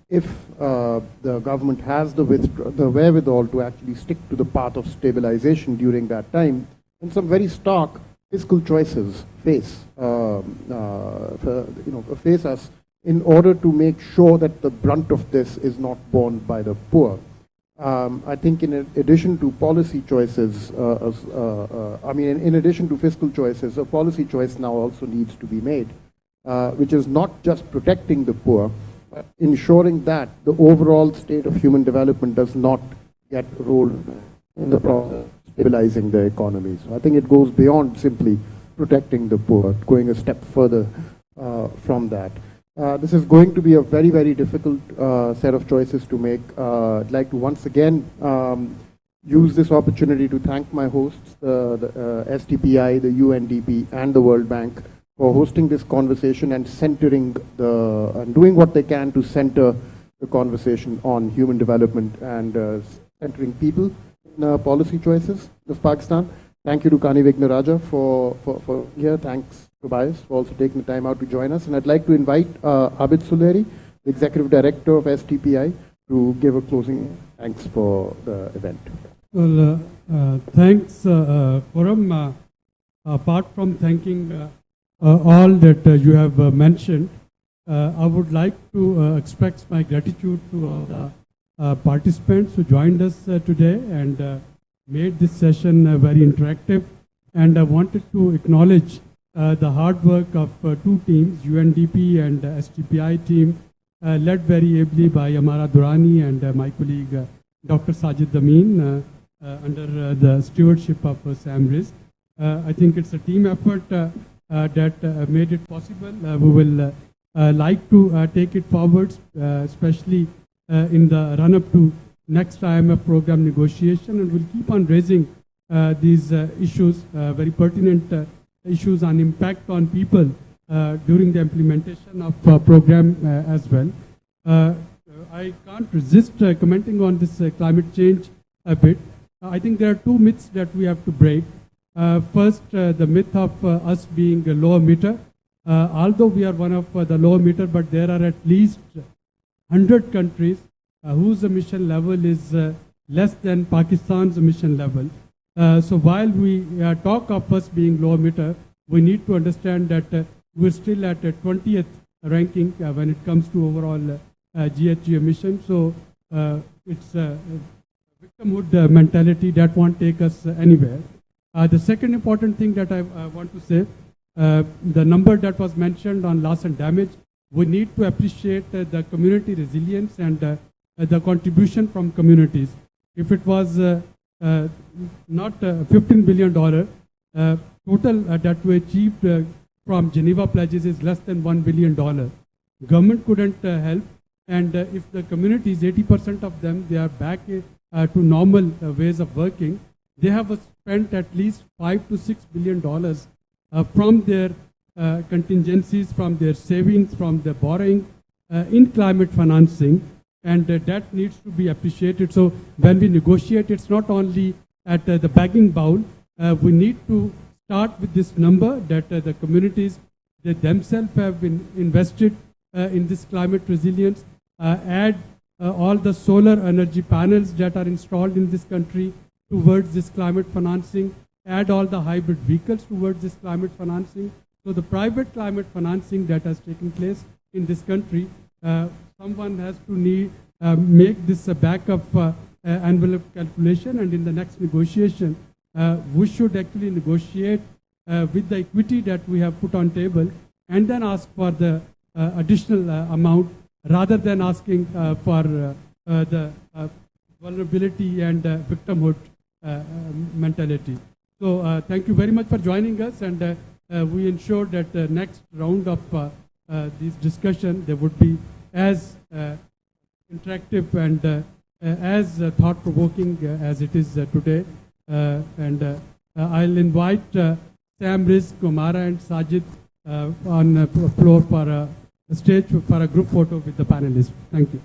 If the government has the wherewithal to actually stick to the path of stabilization during that time, then some very stark fiscal choices face us in order to make sure that the brunt of this is not borne by the poor. I think in addition to policy choices, in addition to fiscal choices, a policy choice now also needs to be made, which is not just protecting the poor, but ensuring that the overall state of human development does not get rolled in the process of stabilizing the economy. So I think it goes beyond simply protecting the poor, going a step further from that. This is going to be a very, very difficult set of choices to make. I'd like to once again use this opportunity to thank my hosts, the SDPI, the UNDP, and the World Bank for hosting this conversation and and doing what they can to center the conversation on human development and centering people in policy choices of Pakistan. Thank you to Kani Vignaraja for here. Thanks Tobias for also taking the time out to join us. And I'd like to invite Abid Suleri, the Executive Director of SDPI, to give a closing thanks for the event. Well, thanks, Forum. Apart from thanking all that you have mentioned, I would like to express my gratitude to all the participants who joined us today and made this session very interactive. And I wanted to acknowledge the hard work of two teams, UNDP and STPI team, led very ably by Amara Durrani and my colleague Dr. Sajid Amin under the stewardship of Sam Riz. I think it's a team effort that made it possible. We will like to take it forward, especially in the run-up to next IMF program negotiation, and we'll keep on raising these issues, very pertinent issues on impact on people during the implementation of program as well. I can't resist commenting on this climate change a bit. I think there are two myths that we have to break. First, the myth of us being a low emitter. Although we are one of the low emitter, but there are at least 100 countries whose emission level is less than Pakistan's emission level. So while we talk of us being low emitter, we need to understand that we're still at a 20th ranking when it comes to overall GHG emissions. So it's a victimhood mentality that won't take us anywhere. The second important thing that I want to say, the number that was mentioned on loss and damage, we need to appreciate the community resilience and the contribution from communities. If it was not $15 billion, total that we achieved from Geneva pledges is less than $1 billion. Government couldn't help, and if the communities, 80% of them, they are back to normal ways of working, they have spent at least $5 to $6 billion from their contingencies, from their savings, from their borrowing in climate financing, and that needs to be appreciated. So when we negotiate, it's not only at the begging bowl. We need to start with this number that the communities that themselves have been invested in this climate resilience, add all the solar energy panels that are installed in this country towards this climate financing, add all the hybrid vehicles towards this climate financing. So the private climate financing that has taken place in this country, someone has to make this a backup envelope calculation, and in the next negotiation, we should actually negotiate with the equity that we have put on table and then ask for the additional amount rather than asking for the vulnerability and victimhood mentality. So thank you very much for joining us, and we ensure that the next round of this discussion, there would be as interactive and as thought-provoking as it is today. I'll invite Sam, Riz, Kumara and Sajid on the floor for a stage for a group photo with the panelists. Thank you.